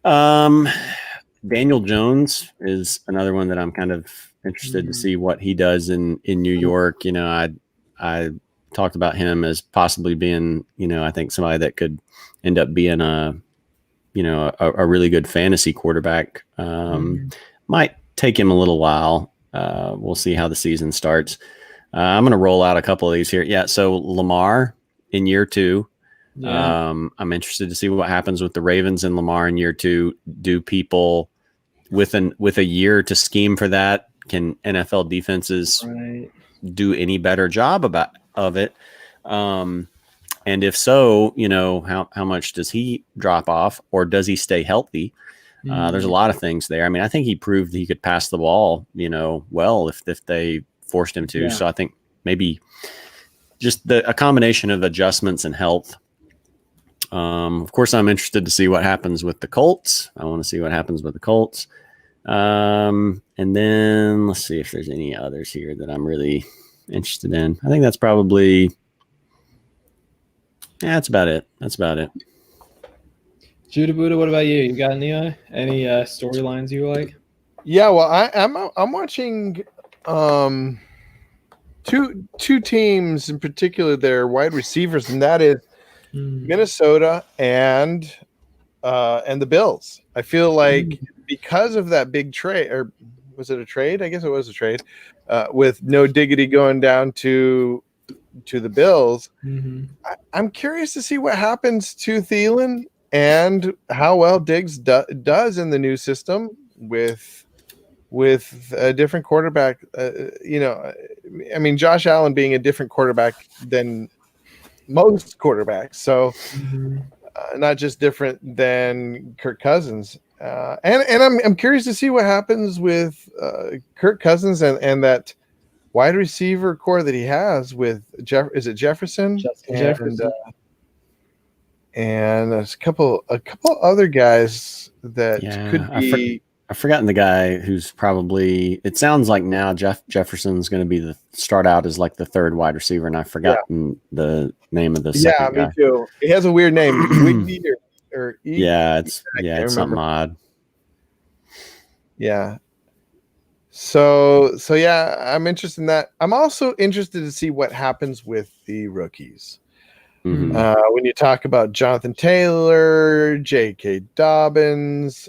Daniel Jones is another one that I'm kind of interested to see what he does in New York. I talked about him as possibly being, I think somebody that could end up being a really good fantasy quarterback. Might take him a little while. We'll see how the season starts. I'm going to roll out a couple of these here. Yeah. So Lamar in year 2. Yeah. I'm interested to see what happens with the Ravens and Lamar in year 2. Do people with a year to scheme for that? Can NFL defenses do any better job of it? And if so, how much does he drop off, or does he stay healthy? There's a lot of things there. I mean, I think he proved he could pass the ball, well if they forced him to. Yeah. So I think maybe just a combination of adjustments and health. Of course, I'm interested to see what happens with the Colts. I want to see what happens with the Colts. And then let's see if there's any others here that I'm really interested in. I think that's probably... Yeah, that's about it. Judah Buddha, what about you? You got any storylines you like? Yeah, well, I'm watching two teams in particular. Their wide receivers, and that is Minnesota and the Bills. I feel like because of that big trade, or was it a trade? I guess it was a trade, with No Diggity going down to the Bills. I'm curious to see what happens to Thielen and how well Diggs does in the new system with a different quarterback. I mean, Josh Allen being a different quarterback than most quarterbacks, so not just different than Kirk Cousins. and I'm curious to see what happens with Kirk Cousins and that wide receiver core that he has with is it Jefferson? Justin Jefferson. And there's a couple other guys that could be. I've forgotten the guy who's probably. It sounds like now Jefferson's going to be start out as like the third wide receiver, and I've forgotten the name of the second guy. Me too. He has a weird name, Wiggly or it's something odd. Yeah. So yeah, I'm interested in that. I'm also interested to see what happens with the rookies. Mm-hmm. When you talk about Jonathan Taylor, J.K. Dobbins,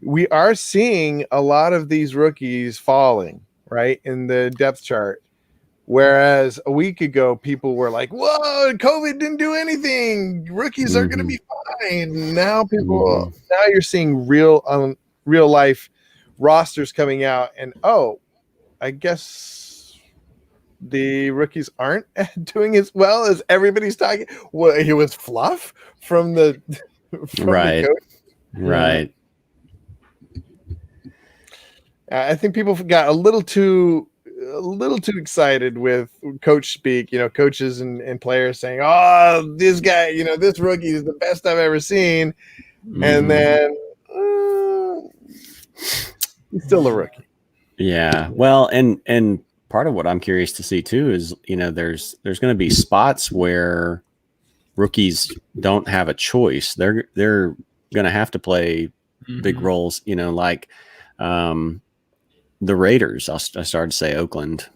we are seeing a lot of these rookies falling right in the depth chart. Whereas a week ago, people were like, "Whoa, COVID didn't do anything. Rookies are going to be fine." Now now you're seeing real life rosters coming out, and I guess the rookies aren't doing as well as everybody's talking. Well, he was fluff from the right, the coach. Right. I think people got a little too excited with coach speak. Coaches and players saying, "Oh, this guy, this rookie is the best I've ever seen," and then he's still a rookie. Yeah. Well, and part of what I'm curious to see too is, there's going to be spots where rookies don't have a choice. They're going to have to play big roles, like the Raiders. I started to say Oakland.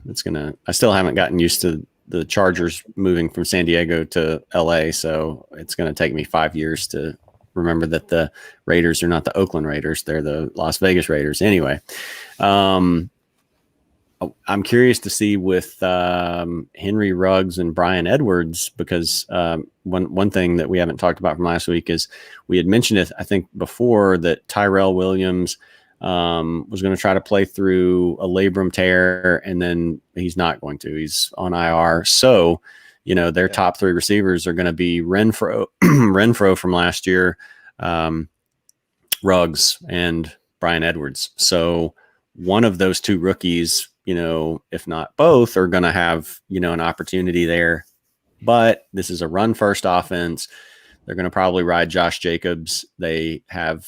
I still haven't gotten used to the Chargers moving from San Diego to LA. So it's going to take me 5 years to remember that the Raiders are not the Oakland Raiders. They're the Las Vegas Raiders. Anyway, I'm curious to see with Henry Ruggs and Brian Edwards, because one thing that we haven't talked about from last week is we had mentioned it, I think, before, that Tyrell Williams was going to try to play through a labrum tear, and then he's not going to. He's on IR. So, their top three receivers are going to be Renfro from last year, Ruggs, and Brian Edwards. So one of those two rookies, if not both, are going to have, an opportunity there. But this is a run first offense. They're going to probably ride Josh Jacobs. They have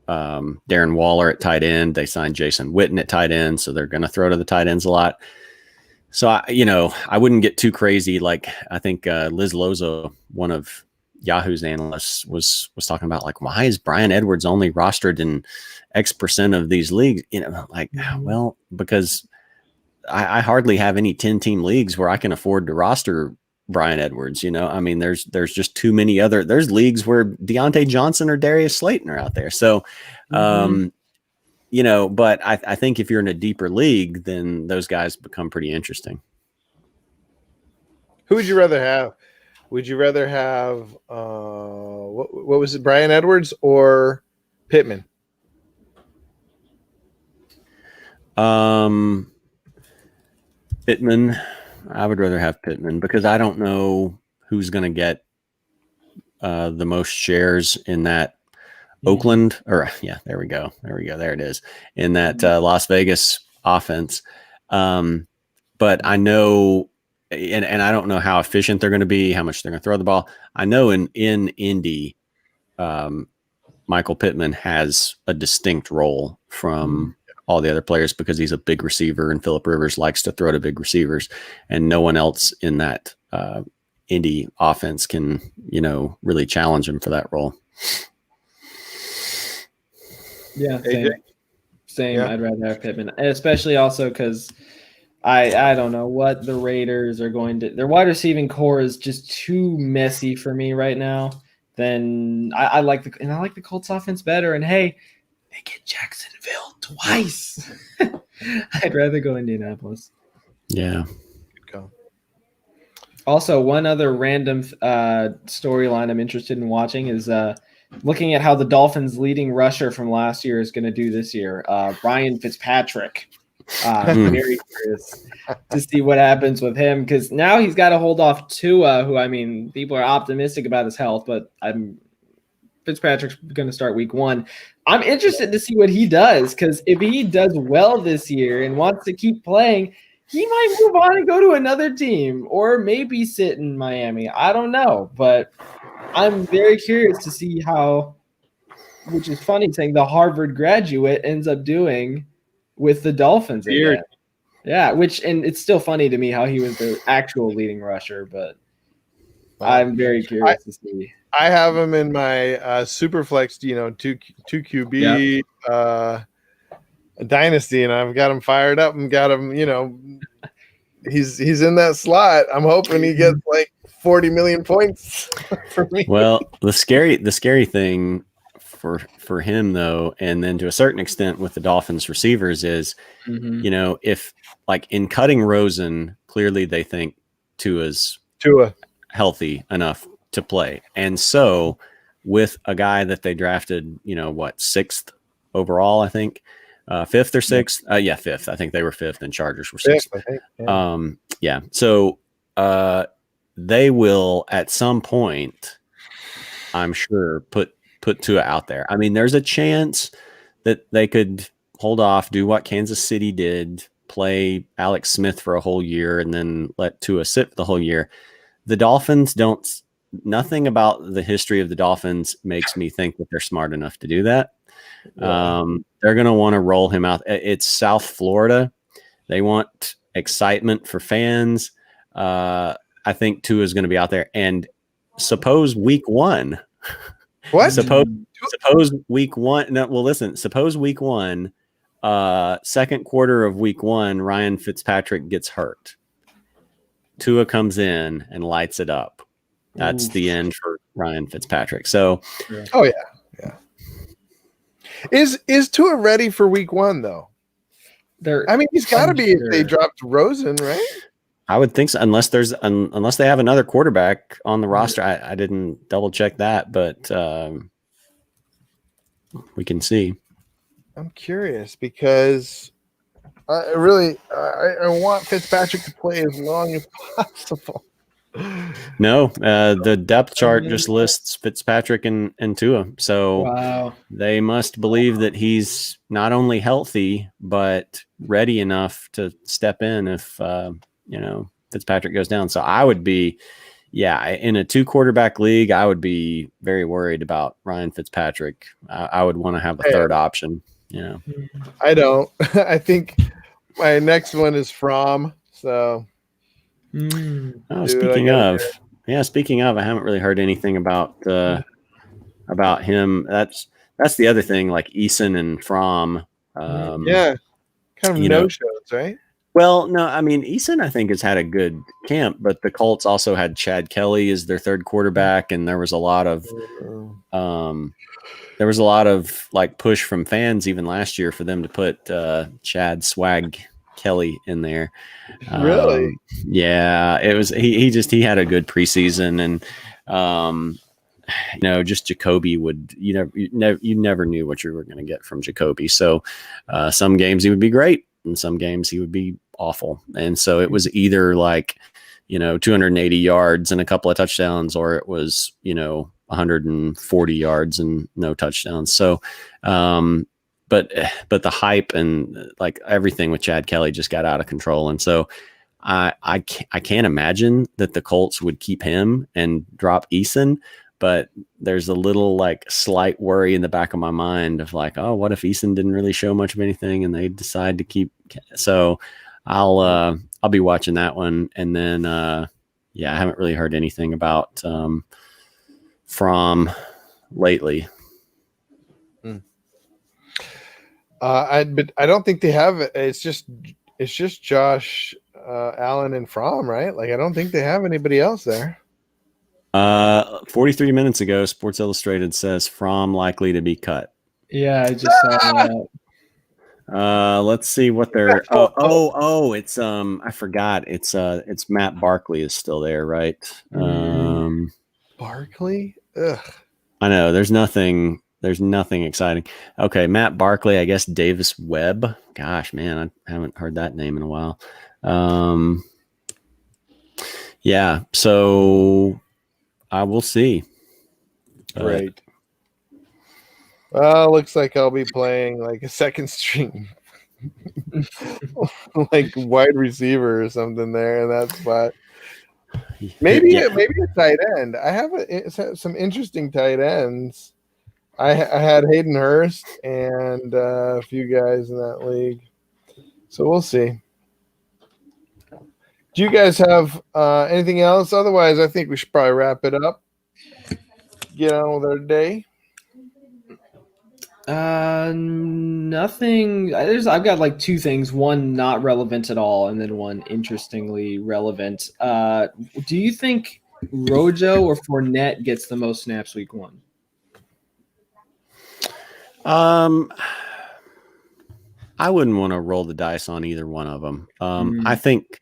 Darren Waller at tight end. They signed Jason Witten at tight end. So they're going to throw to the tight ends a lot. So, I wouldn't get too crazy. Like, I think Liz Loza, one of Yahoo's analysts, was talking about, like, why is Brian Edwards only rostered in X percent of these leagues? Well, because I hardly have any 10-team leagues where I can afford to roster Brian Edwards. There's just too many there's leagues where Deontay Johnson or Darius Slayton are out there. So, but I think if you're in a deeper league, then those guys become pretty interesting. Who would you rather have? Would you rather have what was it, Brian Edwards or Pittman? Pittman. I would rather have Pittman, because I don't know who's going to get the most shares in that Oakland, there we go. There it is, in that Las Vegas offense. But I know, and I don't know how efficient they're going to be, how much they're going to throw the ball. I know in Indy, Michael Pittman has a distinct role from all the other players, because he's a big receiver, and Phillip Rivers likes to throw to big receivers, and no one else in that Indy offense can, really challenge him for that role. Yeah, same. Yeah. I'd rather have Pittman, especially also because I don't know what the Raiders are going to. Their wide receiving core is just too messy for me right now. Then I like the Colts offense better. And hey, they get Jacksonville twice. I'd rather go Indianapolis. Yeah. Good call. Also, one other random storyline I'm interested in watching is looking at how the Dolphins' leading rusher from last year is going to do this year. Ryan Fitzpatrick. Very curious to see what happens with him, because now he's got to hold off Tua, who, people are optimistic about his health, but I'm Fitzpatrick's going to start week 1. I'm interested to see what he does, because if he does well this year and wants to keep playing, he might move on and go to another team or maybe sit in Miami. I don't know, but I'm very curious to see how, which is funny saying the Harvard graduate ends up doing with the Dolphins Weird. again. Yeah, and it's still funny to me how he was the actual leading rusher, but I'm very curious to see. I have him in my super flex, two QB dynasty, and I've got him fired up and got him, he's in that slot. I'm hoping he gets like 40 million points for me. Well, the scary thing for him though, and then to a certain extent with the Dolphins receivers is, if like in cutting Rosen, clearly they think Tua's healthy enough to play. And so with a guy that they drafted, 6th overall, I think, 5th or 6th. 5th. I think they were 5th and Chargers were 6th. I think, yeah. So they will at some point, I'm sure, put Tua out there. I mean, there's a chance that they could hold off, do what Kansas City did, play Alex Smith for a whole year and then let Tua sit the whole year. The Dolphins nothing about the history of the Dolphins makes me think that they're smart enough to do that. Yeah. They're going to want to roll him out. It's South Florida. They want excitement for fans. I think Tua is going to be out there. And suppose week 1. What? Suppose week 1. No, well, listen. Suppose week 1, second quarter of week 1, Ryan Fitzpatrick gets hurt. Tua comes in and lights it up. That's the end for Ryan Fitzpatrick. So, oh yeah. Is Tua ready for week 1 though? He's got to be if they dropped Rosen, right? I would think so, unless they have another quarterback on the roster. I didn't double check that, but we can see. I'm curious because I want Fitzpatrick to play as long as possible. No, the depth chart just lists Fitzpatrick and Tua. So They must believe that he's not only healthy, but ready enough to step in if, Fitzpatrick goes down. So I would be, in a 2-quarterback league, I would be very worried about Ryan Fitzpatrick. I would want to have a third option, I don't. I think my next one is Fromm. So. Speaking of, I haven't really heard anything about him. That's the other thing, like Eason and Fromm. Kind of no-shows, right? Well, no, I mean, Eason, I think, has had a good camp, but the Colts also had Chad Kelly as their third quarterback, and there was a lot of like push from fans even last year for them to put Chad Swag Kelly in there. Really? Yeah, it was. He had a good preseason, and just Jacoby would. You never knew what you were going to get from Jacoby. So some games he would be great, and some games he would be awful. And so it was either like 280 yards and a couple of touchdowns, or it was 140 yards and no touchdowns. So. But the hype and like everything with Chad Kelly just got out of control. And so I can't imagine that the Colts would keep him and drop Eason, but there's a little like slight worry in the back of my mind of like, oh, what if Eason didn't really show much of anything and they decide to keep. So I'll be watching that one. And then, I haven't really heard anything about Fromm lately. But I don't think they have it. It's just Josh Allen and Fromm, right? Like I don't think they have anybody else there. 43 minutes ago, Sports Illustrated says Fromm likely to be cut. Yeah, I just saw that. Let's see what they're. It's I forgot. It's Matt Barkley is still there, right? Barkley. Ugh. I know. There's nothing exciting. Okay, Matt Barkley, I guess Davis Webb. Gosh, man, I haven't heard that name in a while. So I will see. Right. Well, looks like I'll be playing like a second string, like wide receiver or something there in that spot. Maybe Yeah. maybe a tight end. I have some interesting tight ends. I had Hayden Hurst and a few guys in that league, so we'll see. Do you guys have anything else? Otherwise, I think we should probably wrap it up. Get on with our day. Nothing. I've got like two things. One not relevant at all, and then one interestingly relevant. Do you think Rojo or Fournette gets the most snaps week 1? I wouldn't want to roll the dice on either one of them. I think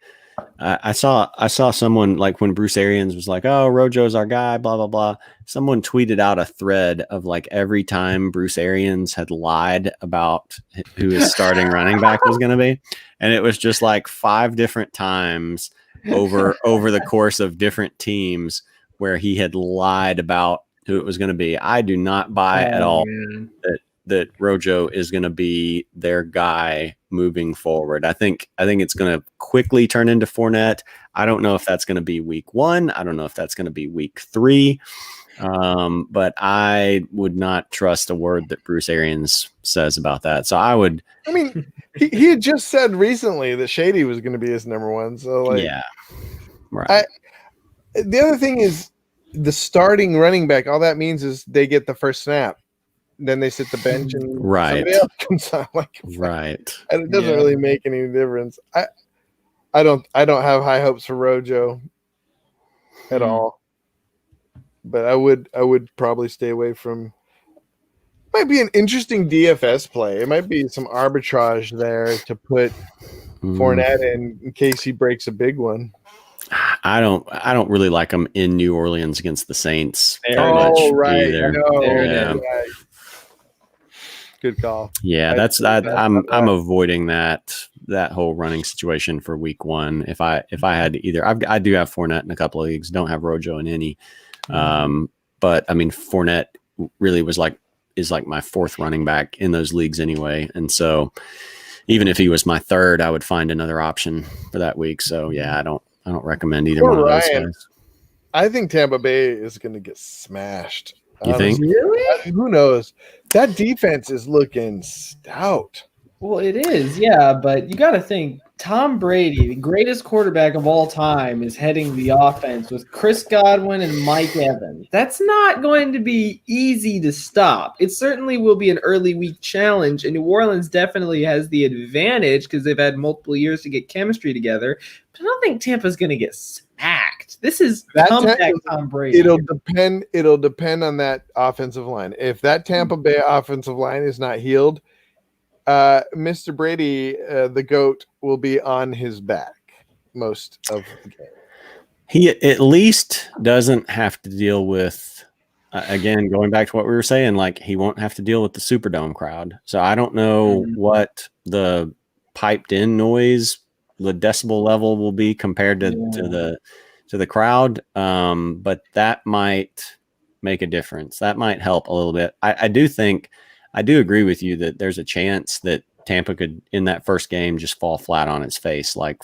I saw someone like when Bruce Arians was like, "Oh, Rojo's our guy," blah blah blah. Someone tweeted out a thread of like every time Bruce Arians had lied about who his starting running back was going to be, and it was just like 5 different times over the course of different teams where he had lied about who it was going to be. I do not buy at all that Rojo is going to be their guy moving forward. I think it's going to quickly turn into Fournette. I don't know if that's going to be week 1. I don't know if that's going to be week 3. But I would not trust a word that Bruce Arians says about that. So I would. I mean, he had just said recently that Shady was going to be his number 1. So like, yeah, right. The other thing is the starting running back. All that means is they get the first snap. Then they sit the bench and somebody else comes on. Like, right. And it doesn't really make any difference. I don't have high hopes for Rojo at all. But I would probably stay away from. Might be an interesting DFS play. It might be some arbitrage there to put Fournette in case he breaks a big one. I don't really like him in New Orleans against the Saints. Oh, right. Either. Right. Good call. Yeah, I'm avoiding that whole running situation for week 1. If I had to either, I do have Fournette in a couple of leagues. Don't have Rojo in any. But I mean, Fournette really is like my 4th running back in those leagues anyway. And so even if he was my 3rd, I would find another option for that week. So yeah, I don't recommend either one of those guys. I think Tampa Bay is going to get smashed. You think? Really? Who knows? That defense is looking stout. Well, it is, yeah, but you got to think Tom Brady, the greatest quarterback of all time, is heading the offense with Chris Godwin and Mike Evans. That's not going to be easy to stop. It certainly will be an early week challenge, and New Orleans definitely has the advantage because they've had multiple years to get chemistry together. But I don't think Tampa's going to get smacked. This is comeback Tom Brady. It'll depend on that offensive line. If that Tampa Bay offensive line is not healed, Mr. Brady, the GOAT, will be on his back most of the game. He at least doesn't have to deal with, again, going back to what we were saying, like he won't have to deal with the Superdome crowd. So I don't know what the piped in noise, the decibel level will be compared to the crowd. But that might make a difference. That might help a little bit. I do agree with you that there's a chance that Tampa could, in that first game, just fall flat on its face. Like,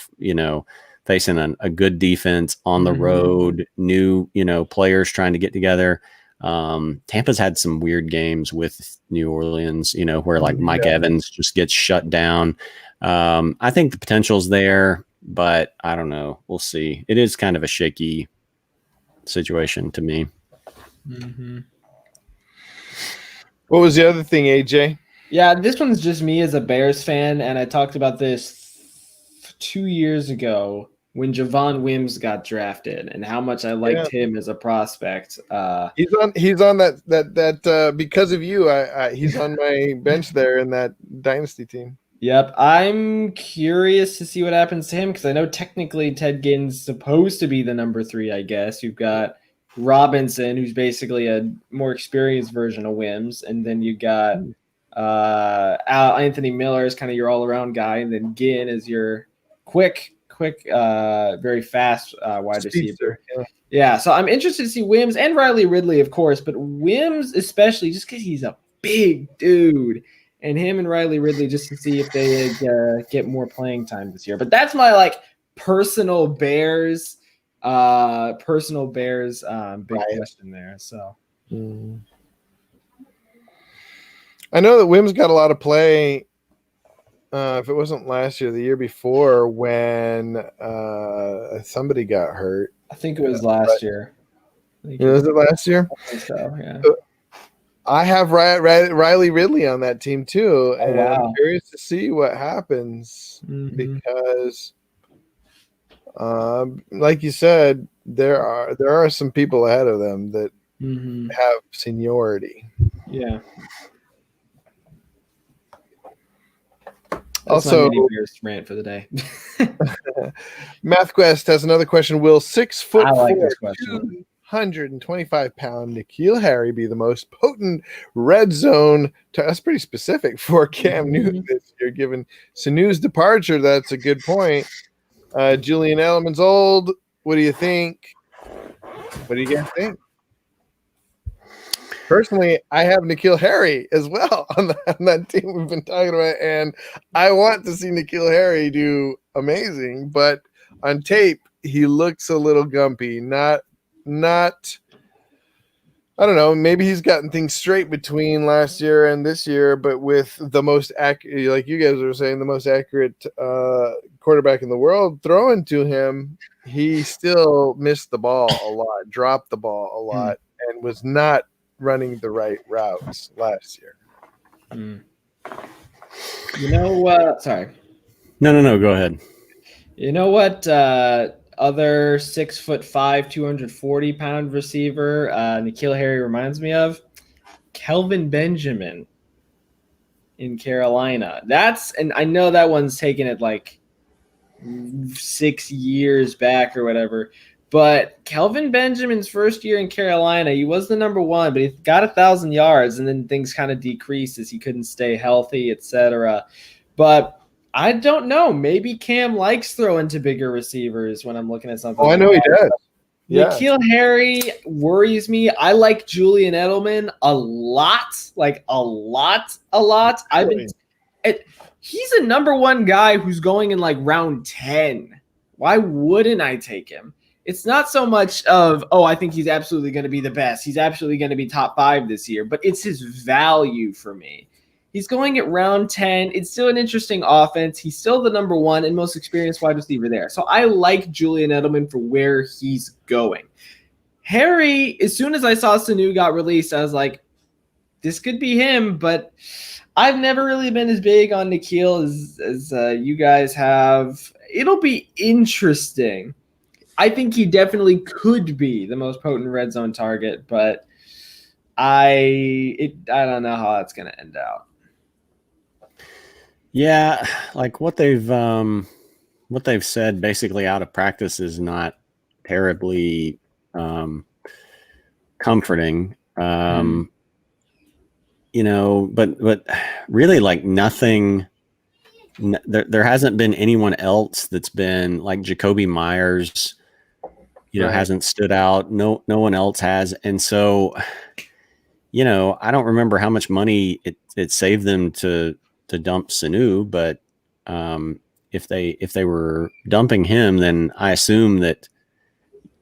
facing a good defense on the road, new, players trying to get together. Tampa's had some weird games with New Orleans, where like Mike Evans just gets shut down. I think the potential's there, but I don't know. We'll see. It is kind of a shaky situation to me. Mm-hmm. What was the other thing, AJ? Yeah, this one's just me as a Bears fan, and I talked about this 2 years ago when Javon Wims got drafted and how much I liked him as a prospect. He's on that because of you. He's on my bench there in that dynasty team. Yep, I'm curious to see what happens to him because I know technically Ted Ginn's supposed to be the number 3, I guess. You've got Robinson, who's basically a more experienced version of Wims, and then you got Anthony Miller is kind of your all-around guy, and then Ginn is your quick, very fast wide receiver. Yeah, so I'm interested to see Wims and Riley Ridley, of course, but Wims especially just because he's a big dude. And him and Riley Ridley, just to see if they get more playing time this year. But that's my like personal Bears big Right. question there. So I know that Wims got a lot of play. If it wasn't last year, the year before, when somebody got hurt. I think it was last year. Was it last year? I think so, yeah. I have Riley Ridley on that team too, and wow. I'm curious to see what happens because, like you said, there are some people ahead of them that have seniority. Yeah. That's also, my Bears rant for the day. MathQuest has another question. Will 6'4", I like this question. 125-pound N'Keal Harry be the most potent red zone? That's pretty specific for Cam Newton this year, given Sanu's departure. That's a good point. Julian Edelman's old. What do you think? What do you guys think? Personally, I have N'Keal Harry as well on that team we've been talking about, and I want to see N'Keal Harry do amazing, but on tape, he looks a little gumpy. Not I don't know, maybe he's gotten things straight between last year and this year, but with the most accurate, like you guys were saying, the most accurate quarterback in the world throwing to him, he still missed the ball a lot, dropped the ball a lot, and was not running the right routes last year. You know what? Sorry. No. Go ahead. You know what? Other 6'5", 240-pound receiver, N'Keal Harry reminds me of Kelvin Benjamin in Carolina. And I know that one's taken it like 6 years back or whatever. But Kelvin Benjamin's first year in Carolina, he was the number one, but he got 1,000 yards, and then things kind of decreased as he couldn't stay healthy, etc. But I don't know. Maybe Cam likes throwing to bigger receivers when I'm looking at something. Oh, I know he does. Yeah. N'Keal Harry worries me. I like Julian Edelman a lot. He's a number one guy who's going in like round 10. Why wouldn't I take him? It's not so much of, I think he's absolutely going to be the best. He's absolutely going to be top 5 this year, but it's his value for me. He's going at round 10. It's still an interesting offense. He's still the number one and most experienced wide receiver there. So I like Julian Edelman for where he's going. Harry, as soon as I saw Sanu got released, I was like, this could be him, but I've never really been as big on N'Keal as you guys have. It'll be interesting. I think he definitely could be the most potent red zone target, but I don't know how that's going to end out. Yeah, like what they've said basically out of practice is not terribly comforting. But really like nothing. There hasn't been anyone else that's been like Jacoby Myers, hasn't stood out. No one else has. And so, I don't remember how much money it saved them to dump Sanu, but if they were dumping him, then I assume that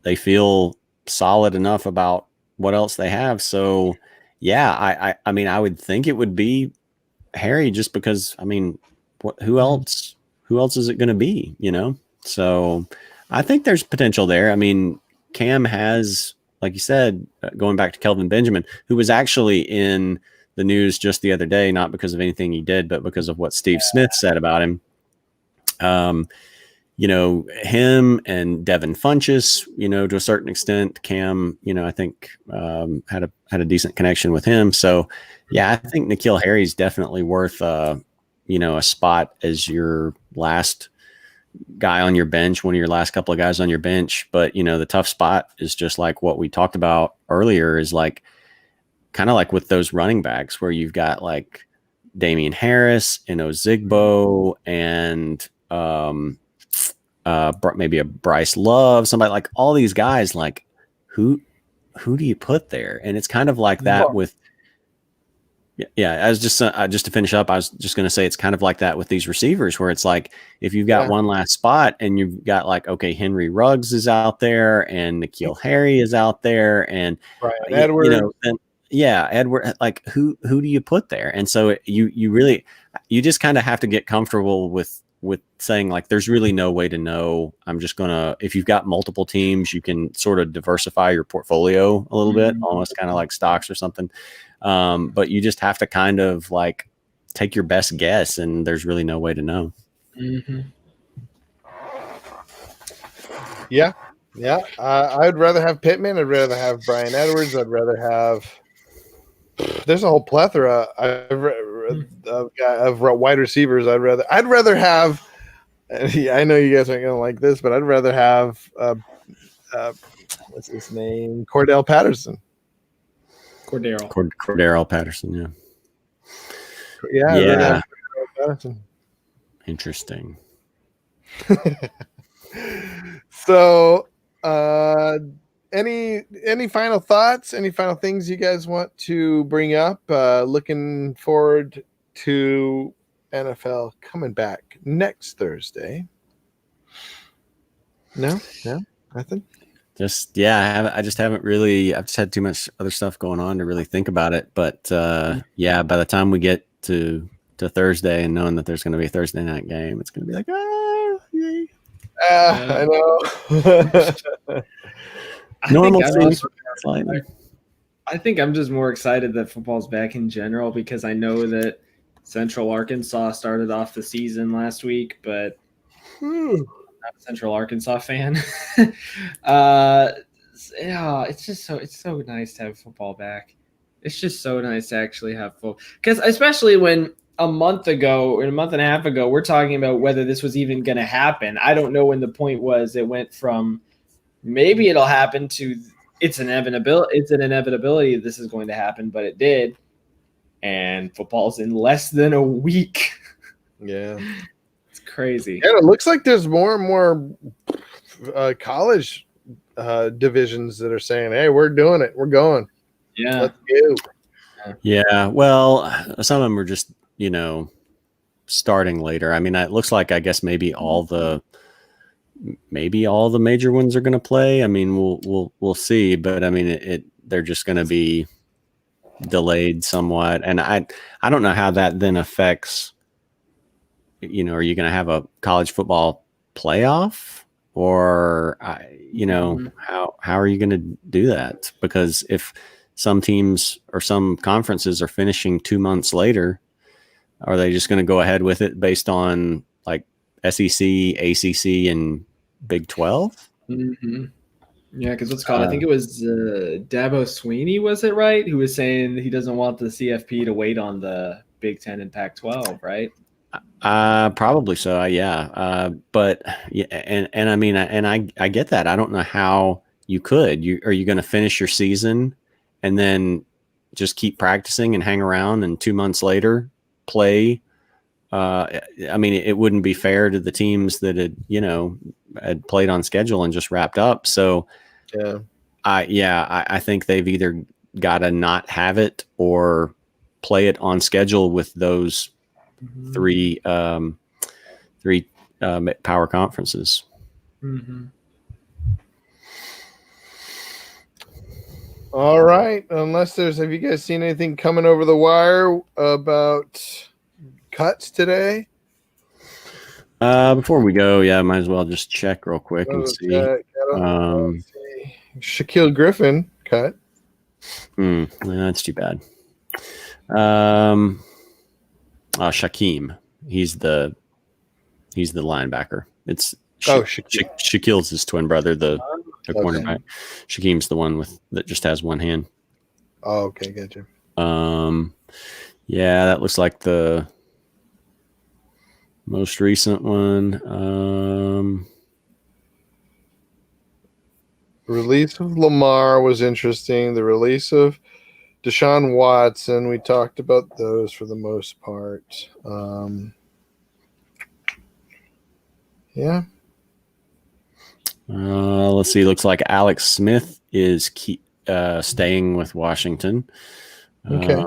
they feel solid enough about what else they have. So yeah, I mean, I would think it would be Harry just because, I mean, who else is it going to be, So I think there's potential there. I mean, Cam has, like you said, going back to Kelvin Benjamin, who was actually in the news just the other day, not because of anything he did, but because of what Steve Smith said about him. Him and Devin Funchess, to a certain extent, Cam, I think had a decent connection with him. So yeah, I think N'Keal Harry is definitely worth a spot as your last guy on your bench, one of your last couple of guys on your bench. But the tough spot is just like what we talked about earlier, is like kind of like with those running backs where you've got like Damian Harris and Ozigbo and maybe a Bryce Love, somebody like all these guys, like who do you put there? And it's kind of like that with Yeah, I was just to finish up, I was just going to say it's kind of like that with these receivers, where it's like if you've got one last spot and you've got like, okay, Henry Ruggs is out there and N'Keal Harry is out there, and Brian Edwards. then Edward, like who do you put there? And so you really just kind of have to get comfortable with saying like there's really no way to know. I'm just gonna, if you've got multiple teams, you can sort of diversify your portfolio a little bit, almost kind of like stocks or something. But you just have to kind of like take your best guess, and there's really no way to know. Yeah. I'd rather have Pittman. I'd rather have Brian Edwards. I'd rather have. There's a whole plethora of wide receivers. I'd rather have. I know you guys aren't gonna like this, but I'd rather have what's his name, Cordell Patterson. Cordero Patterson. Yeah. Patterson. Interesting. So, any final thoughts? Any final things you guys want to bring up? Looking forward to NFL coming back next Thursday. No, nothing. I just haven't really. I've just had too much other stuff going on to really think about it. But by the time we get to Thursday and knowing that there's going to be a Thursday night game, it's going to be like, yay. I know. Normal I think I'm just more excited that football's back in general because I know that Central Arkansas started off the season last week, but I'm not a Central Arkansas fan. It's so nice to have football back. It's just so nice to actually have football, because especially when a month and a half ago, we're talking about whether this was even going to happen. I don't know when the point was. It went from maybe it'll happen to it's an inevitability this is going to happen, but it did. And football's in less than a week. Yeah. It's crazy. And it looks like there's more and more college divisions that are saying, hey, we're doing it. We're going. Yeah. Let's go. Yeah. Well, some of them are just, starting later. I mean, it looks like, I guess maybe all the major ones are going to play. I mean, we'll see, but I mean, they're just going to be delayed somewhat. And I don't know how that then affects, are you going to have a college football playoff, or, how are you going to do that? Because if some teams or some conferences are finishing 2 months later, are they just going to go ahead with it based on like SEC, ACC, and Big 12? Mm-hmm. Yeah, because what's called, I think it was Dabo Sweeney, was it right? Who was saying he doesn't want the CFP to wait on the Big 10 and Pac-12, right? Probably so. Yeah. But yeah, and I mean, and I get that. I don't know how you could. Are you going to finish your season and then just keep practicing and hang around, and 2 months later play? I mean, it wouldn't be fair to the teams that had played on schedule and just wrapped up. So I think they've either got to not have it or play it on schedule with those three power conferences. Mm-hmm. All right. Unless have you guys seen anything coming over the wire about cuts today? Before we go, might as well just check real quick and see. Shaquille Griffin cut. That's too bad. Shaquem. He's the linebacker. It's Shaquille's his twin brother, the cornerback. Shaquem's the one that just has one hand. Oh, okay, gotcha. That looks like the most recent one. Release of Lamar was interesting. The release of Deshaun Watson, we talked about those for the most part. Let's see. Looks like Alex Smith is staying with Washington. Okay.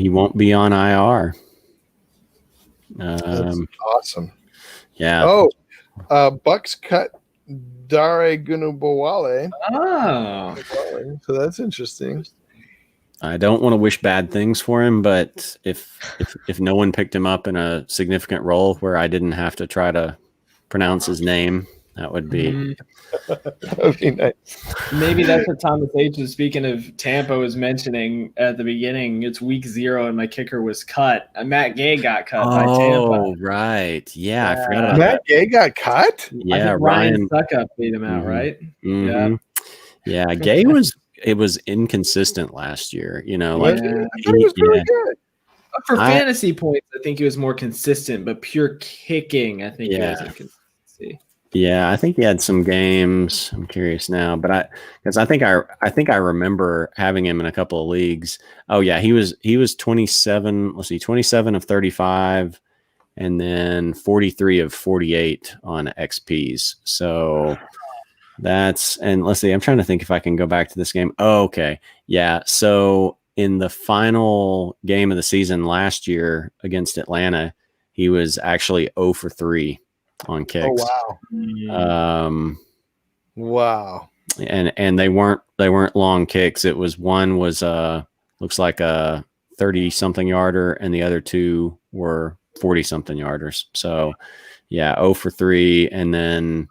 he won't be on IR. That's awesome. Yeah. Oh, Bucks cut Dare Gunubowale. Oh, So that's interesting. I don't want to wish bad things for him, but if no one picked him up in a significant role where I didn't have to try to pronounce his name, that would be That would be nice. maybe that's what Thomas H was speaking of. Tampa was mentioning at the beginning. It's week 0, and my kicker was cut. Matt Gay got cut by Tampa. Oh, right. Yeah, I forgot about Matt that. Gay got cut? I Yeah, think Ryan Suckup beat him out, Mhm. right? Mhm. Yeah, Gay was inconsistent last year. You know, like I thought he was really good. For I- fantasy points, I think he was more consistent, but pure kicking, I think it was Yeah. inconsistency. yeah, I think he had some games. I'm curious now, but I think I remember having him in a couple of leagues. Oh yeah, he was 27. Let's see, 27 of 35, and then 43 of 48 on XPs. So and let's see, I'm trying to think if I can go back to this game. Oh, okay. Yeah. So in the final game of the season last year against Atlanta, he was actually 0 for 3 on kicks. Oh wow. Wow. And they weren't long kicks. It was one was looks like a 30 something yarder, and the other two were 40 something yarders. So yeah, 0 for 3, and then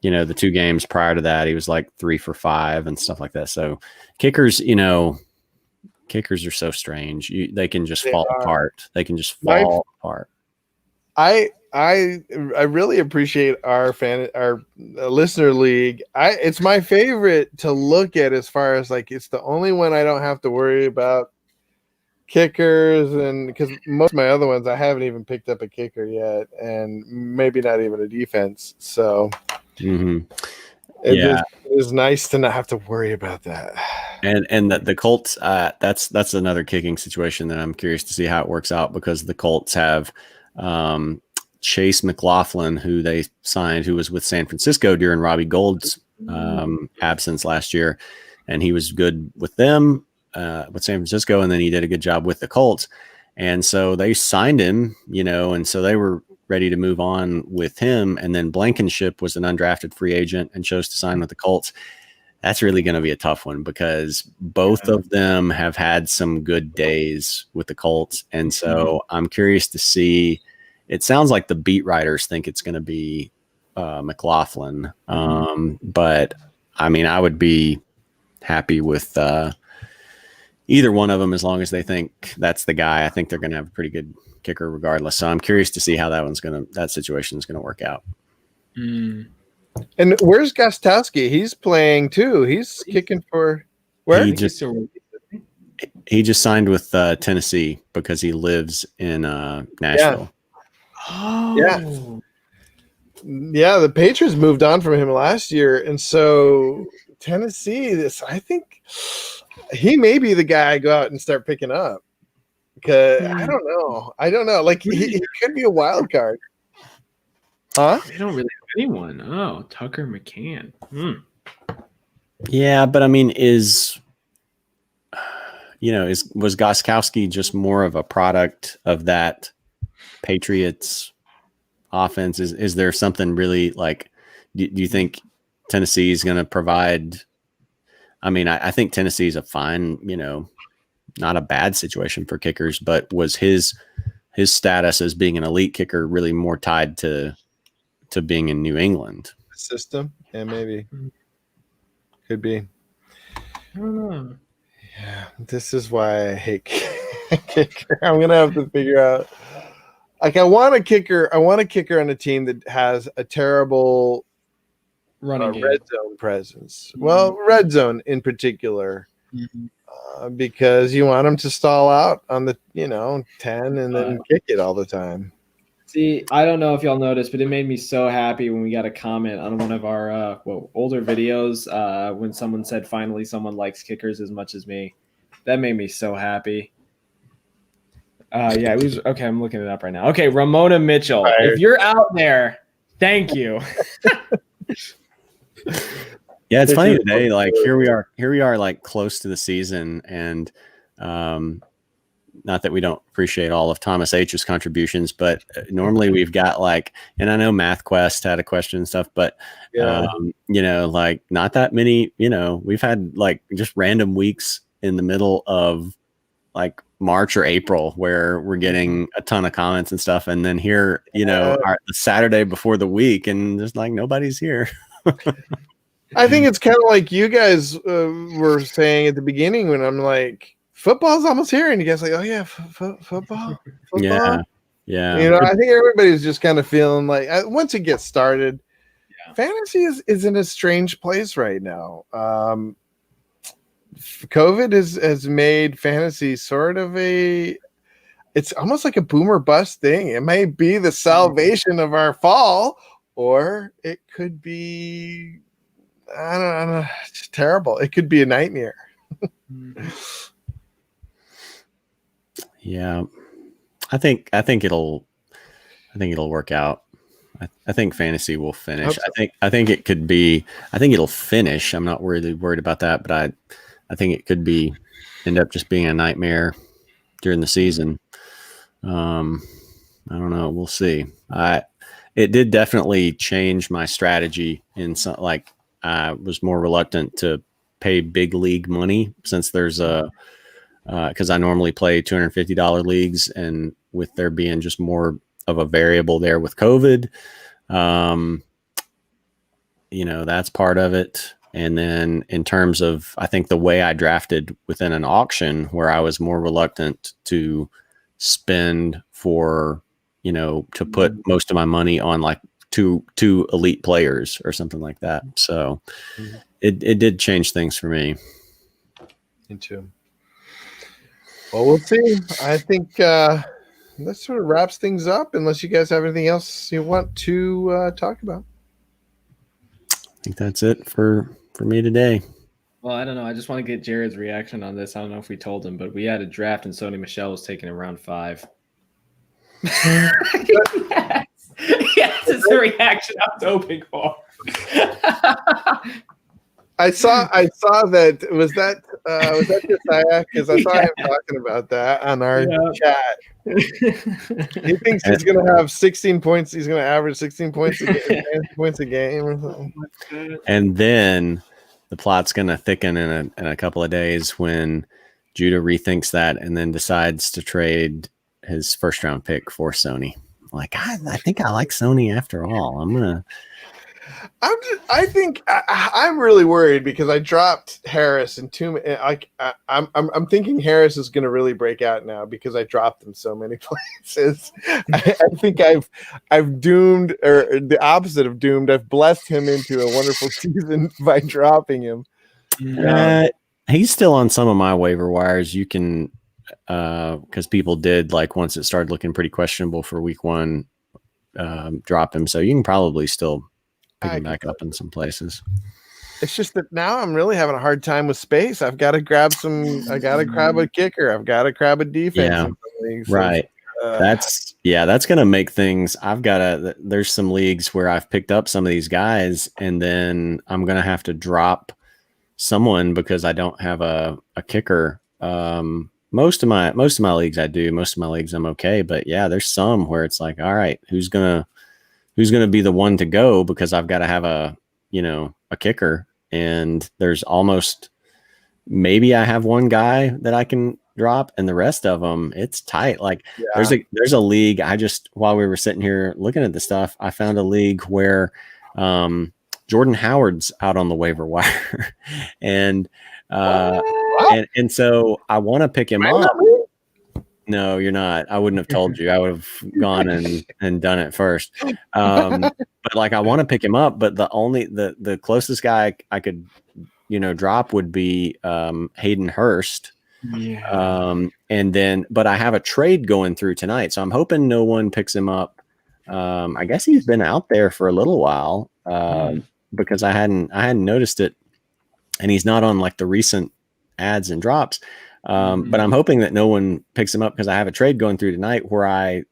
the 2 games prior to that, he was like 3 for 5 and stuff like that. So kickers are so strange. They can just fall apart. They can just fall apart. I really appreciate our listener league. It's my favorite to look at as far as like it's the only one I don't have to worry about kickers, and because most of my other ones I haven't even picked up a kicker yet, and maybe not even a defense. So it is nice to not have to worry about that. And the Colts, that's another kicking situation that I'm curious to see how it works out, because the Colts have Chase McLaughlin, who they signed, who was with San Francisco during Robbie Gould's absence last year, and he was good with them with San Francisco, and then he did a good job with the Colts, and so they signed him, and so they were ready to move on with him, and then Blankenship was an undrafted free agent and chose to sign with the Colts. That's really going to be a tough one, because both of them have had some good days with the Colts. And so I'm curious to see. It sounds like the beat writers think it's going to be McLaughlin. But I mean, I would be happy with either one of them as long as they think that's the guy. I think they're going to have a pretty good kicker regardless. So I'm curious to see how that situation is going to work out. And where's Gostowski? He's playing too. He's kicking for where? He just signed with Tennessee because he lives in Nashville. Yeah, the Patriots moved on from him last year, and so Tennessee. I think he may be the guy I go out and start picking up, because I don't know. Like he could be a wild card. Huh? They don't really have anyone. Oh, Tucker McCann. Yeah, but I mean, was Gostkowski just more of a product of that Patriots offense? Is there something really like? Do you think Tennessee is going to provide? I mean, I think Tennessee is a fine, not a bad situation for kickers, but was his status as being an elite kicker really more tied to being in New England? System, yeah, maybe could be. I don't know. Yeah, this is why I hate kicker. I'm gonna have to figure out. Like, I want a kicker on a team that has a terrible Running red zone presence. Well, red zone in particular, because you want them to stall out on the 10 and then kick it all the time. See, I don't know if y'all noticed, but it made me so happy when we got a comment on one of our older videos when someone said, finally someone likes kickers as much as me. That made me so happy. It was okay. I'm looking it up right now. Okay, Ramona Mitchell. Right. If you're out there, thank you. Yeah, it's funny today. Like here we are like close to the season, and not that we don't appreciate all of Thomas H's contributions, but normally we've got like, and I know MathQuest had a question and stuff, but like not that many, we've had like just random weeks in the middle of like March or April where we're getting a ton of comments and stuff. And then here, the Saturday before the week and just like nobody's here. I think it's kind of like you guys were saying at the beginning when I'm like, football's almost here. And you guys are like, oh yeah, football. Yeah. I think everybody's just kind of feeling like once it gets started, fantasy is in a strange place right now. COVID has made fantasy sort of it's almost like a boomer bust thing. It may be the salvation of our fall, or it could be, I don't know, it's terrible. It could be a nightmare. Yeah. I think it'll work out. I think fantasy will finish. So. I think it could be, I think it'll finish. I'm not really worried about that, but I think it could end up just being a nightmare during the season. I don't know. We'll see. It did definitely change my strategy in some, like I was more reluctant to pay big league money since there's because I normally play $250 leagues, and with there being just more of a variable there with COVID, that's part of it. And then in terms of, I think the way I drafted within an auction where I was more reluctant to spend for, to put most of my money on like two elite players or something like that. So it did change things for me. Me too. Well, we'll see. I think that sort of wraps things up unless you guys have anything else you want to talk about. I think that's it for me today. Well, I don't know. I just want to get Jared's reaction on this. I don't know if we told him, but we had a draft and Sony Michel was taken in round 5. Yes, it's the reaction I was hoping for. I saw that. Was that Josiah? Because I saw him talking about that on our chat. He thinks he's going to have 16 points. He's going to average 16 points a game or something. And then the plot's going to thicken in a couple of days when Judah rethinks that and then decides to trade his first round pick for Sony. Like, I think I like Sony after all. I think I'm really worried because I dropped Harris in I'm thinking Harris is going to really break out now because I dropped him so many places. I think I've doomed, or the opposite of doomed. I've blessed him into a wonderful season by dropping him. He's still on some of my waiver wires. You can, because people did, like, once it started looking pretty questionable for week 1, drop him. So you can probably still pick him back up in some places. It's just that now I'm really having a hard time with space. I've got to grab a kicker. I've got to grab a defense. Yeah, right. That's going to make things. There's some leagues where I've picked up some of these guys and then I'm going to have to drop someone because I don't have a kicker. Most of my leagues I do. Most of my leagues I'm okay, but yeah, there's some where it's like, all right, who's gonna be the one to go because I've got to have a kicker, and there's almost, maybe I have one guy that I can drop, and the rest of them it's tight. Like there's a league. While we were sitting here looking at the stuff, I found a league where Jordan Howard's out on the waiver wire, and and so I want to pick him up. No, you're not. I wouldn't have told you. I would have gone and done it first. But like, I want to pick him up, but the closest guy I could, drop would be Hayden Hurst. Yeah. But I have a trade going through tonight, so I'm hoping no one picks him up. I guess he's been out there for a little while because I hadn't noticed it, and he's not on like the recent ads and drops. But I'm hoping that no one picks him up because I have a trade going through tonight where I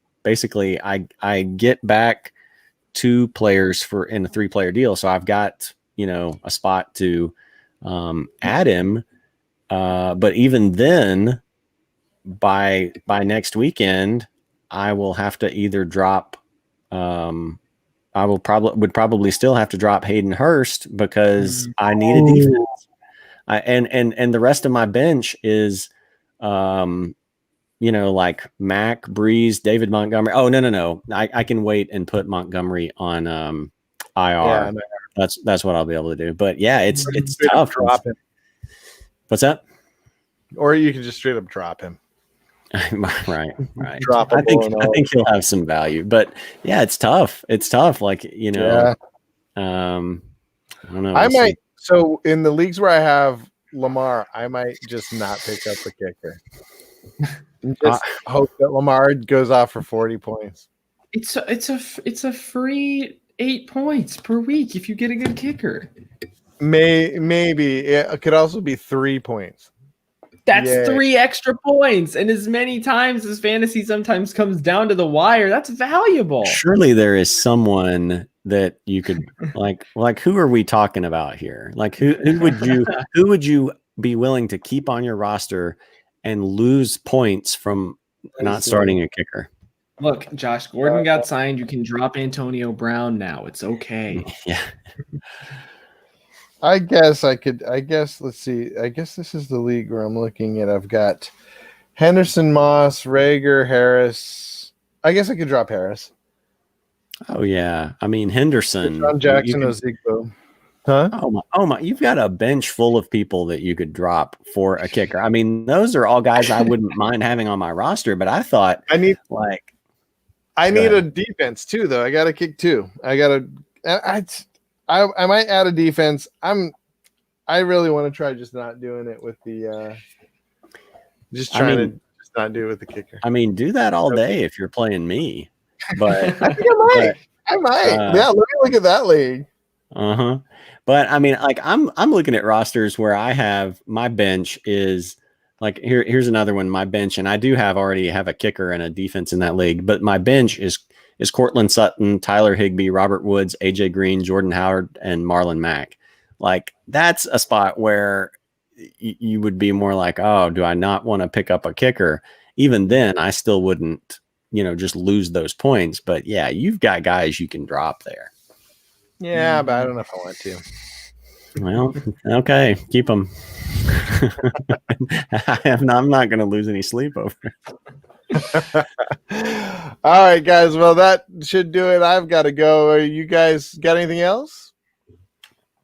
get back 2 players in a 3-player deal. So I've got, a spot to add him. But even then, by next weekend, I will have to either drop. I would probably still have to drop Hayden Hurst because I need a defense. And the rest of my bench is, like Mac, Breeze, David Montgomery. Oh, no. I can wait and put Montgomery on IR. Yeah, That's what I'll be able to do. But yeah, it's Straight up tough. drop him. What's that? Or you can just straight up drop him. right. Drop I him think going I out. think he'll have some value. But yeah, it's tough. It's tough. Like, I don't know. I We'll see. might. So in the leagues where I have Lamar, I might just not pick up a kicker. And just hope that Lamar goes off for 40 points. It's a free 8 points per week if you get a good kicker. Maybe it could also be 3 points. That's Yay. 3 extra points, and as many times as fantasy sometimes comes down to the wire, that's valuable. Surely there is someone that you could like who are we talking about here? Like who would you be willing to keep on your roster and lose points from not starting a kicker? Look, Josh Gordon got signed. You can drop Antonio Brown now. It's okay. Yeah. I guess let's see. I guess this is the league where I'm looking at. I've got Henderson, Moss, Rager, Harris. I guess I could drop Harris. Oh yeah. I mean Henderson. John Jackson, Ozigbo. Huh? Oh my! You've got a bench full of people that you could drop for a kicker. I mean, those are all guys I wouldn't mind having on my roster. But I thought I need ahead. a defense too, though. I got to kick too. I might add a defense. I really want to try just not doing it with the just not do it with the kicker. I mean, do that all day if you're playing me. But I think I might. Yeah, let me look at that league. But I mean, like I'm looking at rosters where I have my bench is like here's another one. My bench, and I do already have a kicker and a defense in that league, but my bench is Cortland Sutton, Tyler Higbee, Robert Woods, AJ Green, Jordan Howard, and Marlon Mack. Like that's a spot where you would be more like, oh, do I not want to pick up a kicker? Even then, I still wouldn't, just lose those points. But yeah, you've got guys you can drop there. Yeah, but I don't know if I want to. Well, okay, keep them. I'm not going to lose any sleep over it. All right, guys. Well, that should do it. I've got to go. You guys got anything else?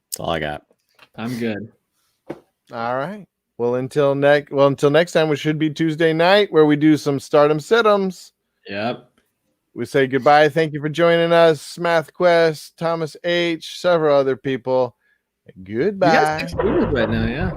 That's all I got. I'm good. All right. Well, until next time, which should be Tuesday night, where we do some stardom sit-ems. Yep. We say goodbye. Thank you for joining us, MathQuest, Thomas H., several other people. Goodbye. You guys 6 right now, yeah.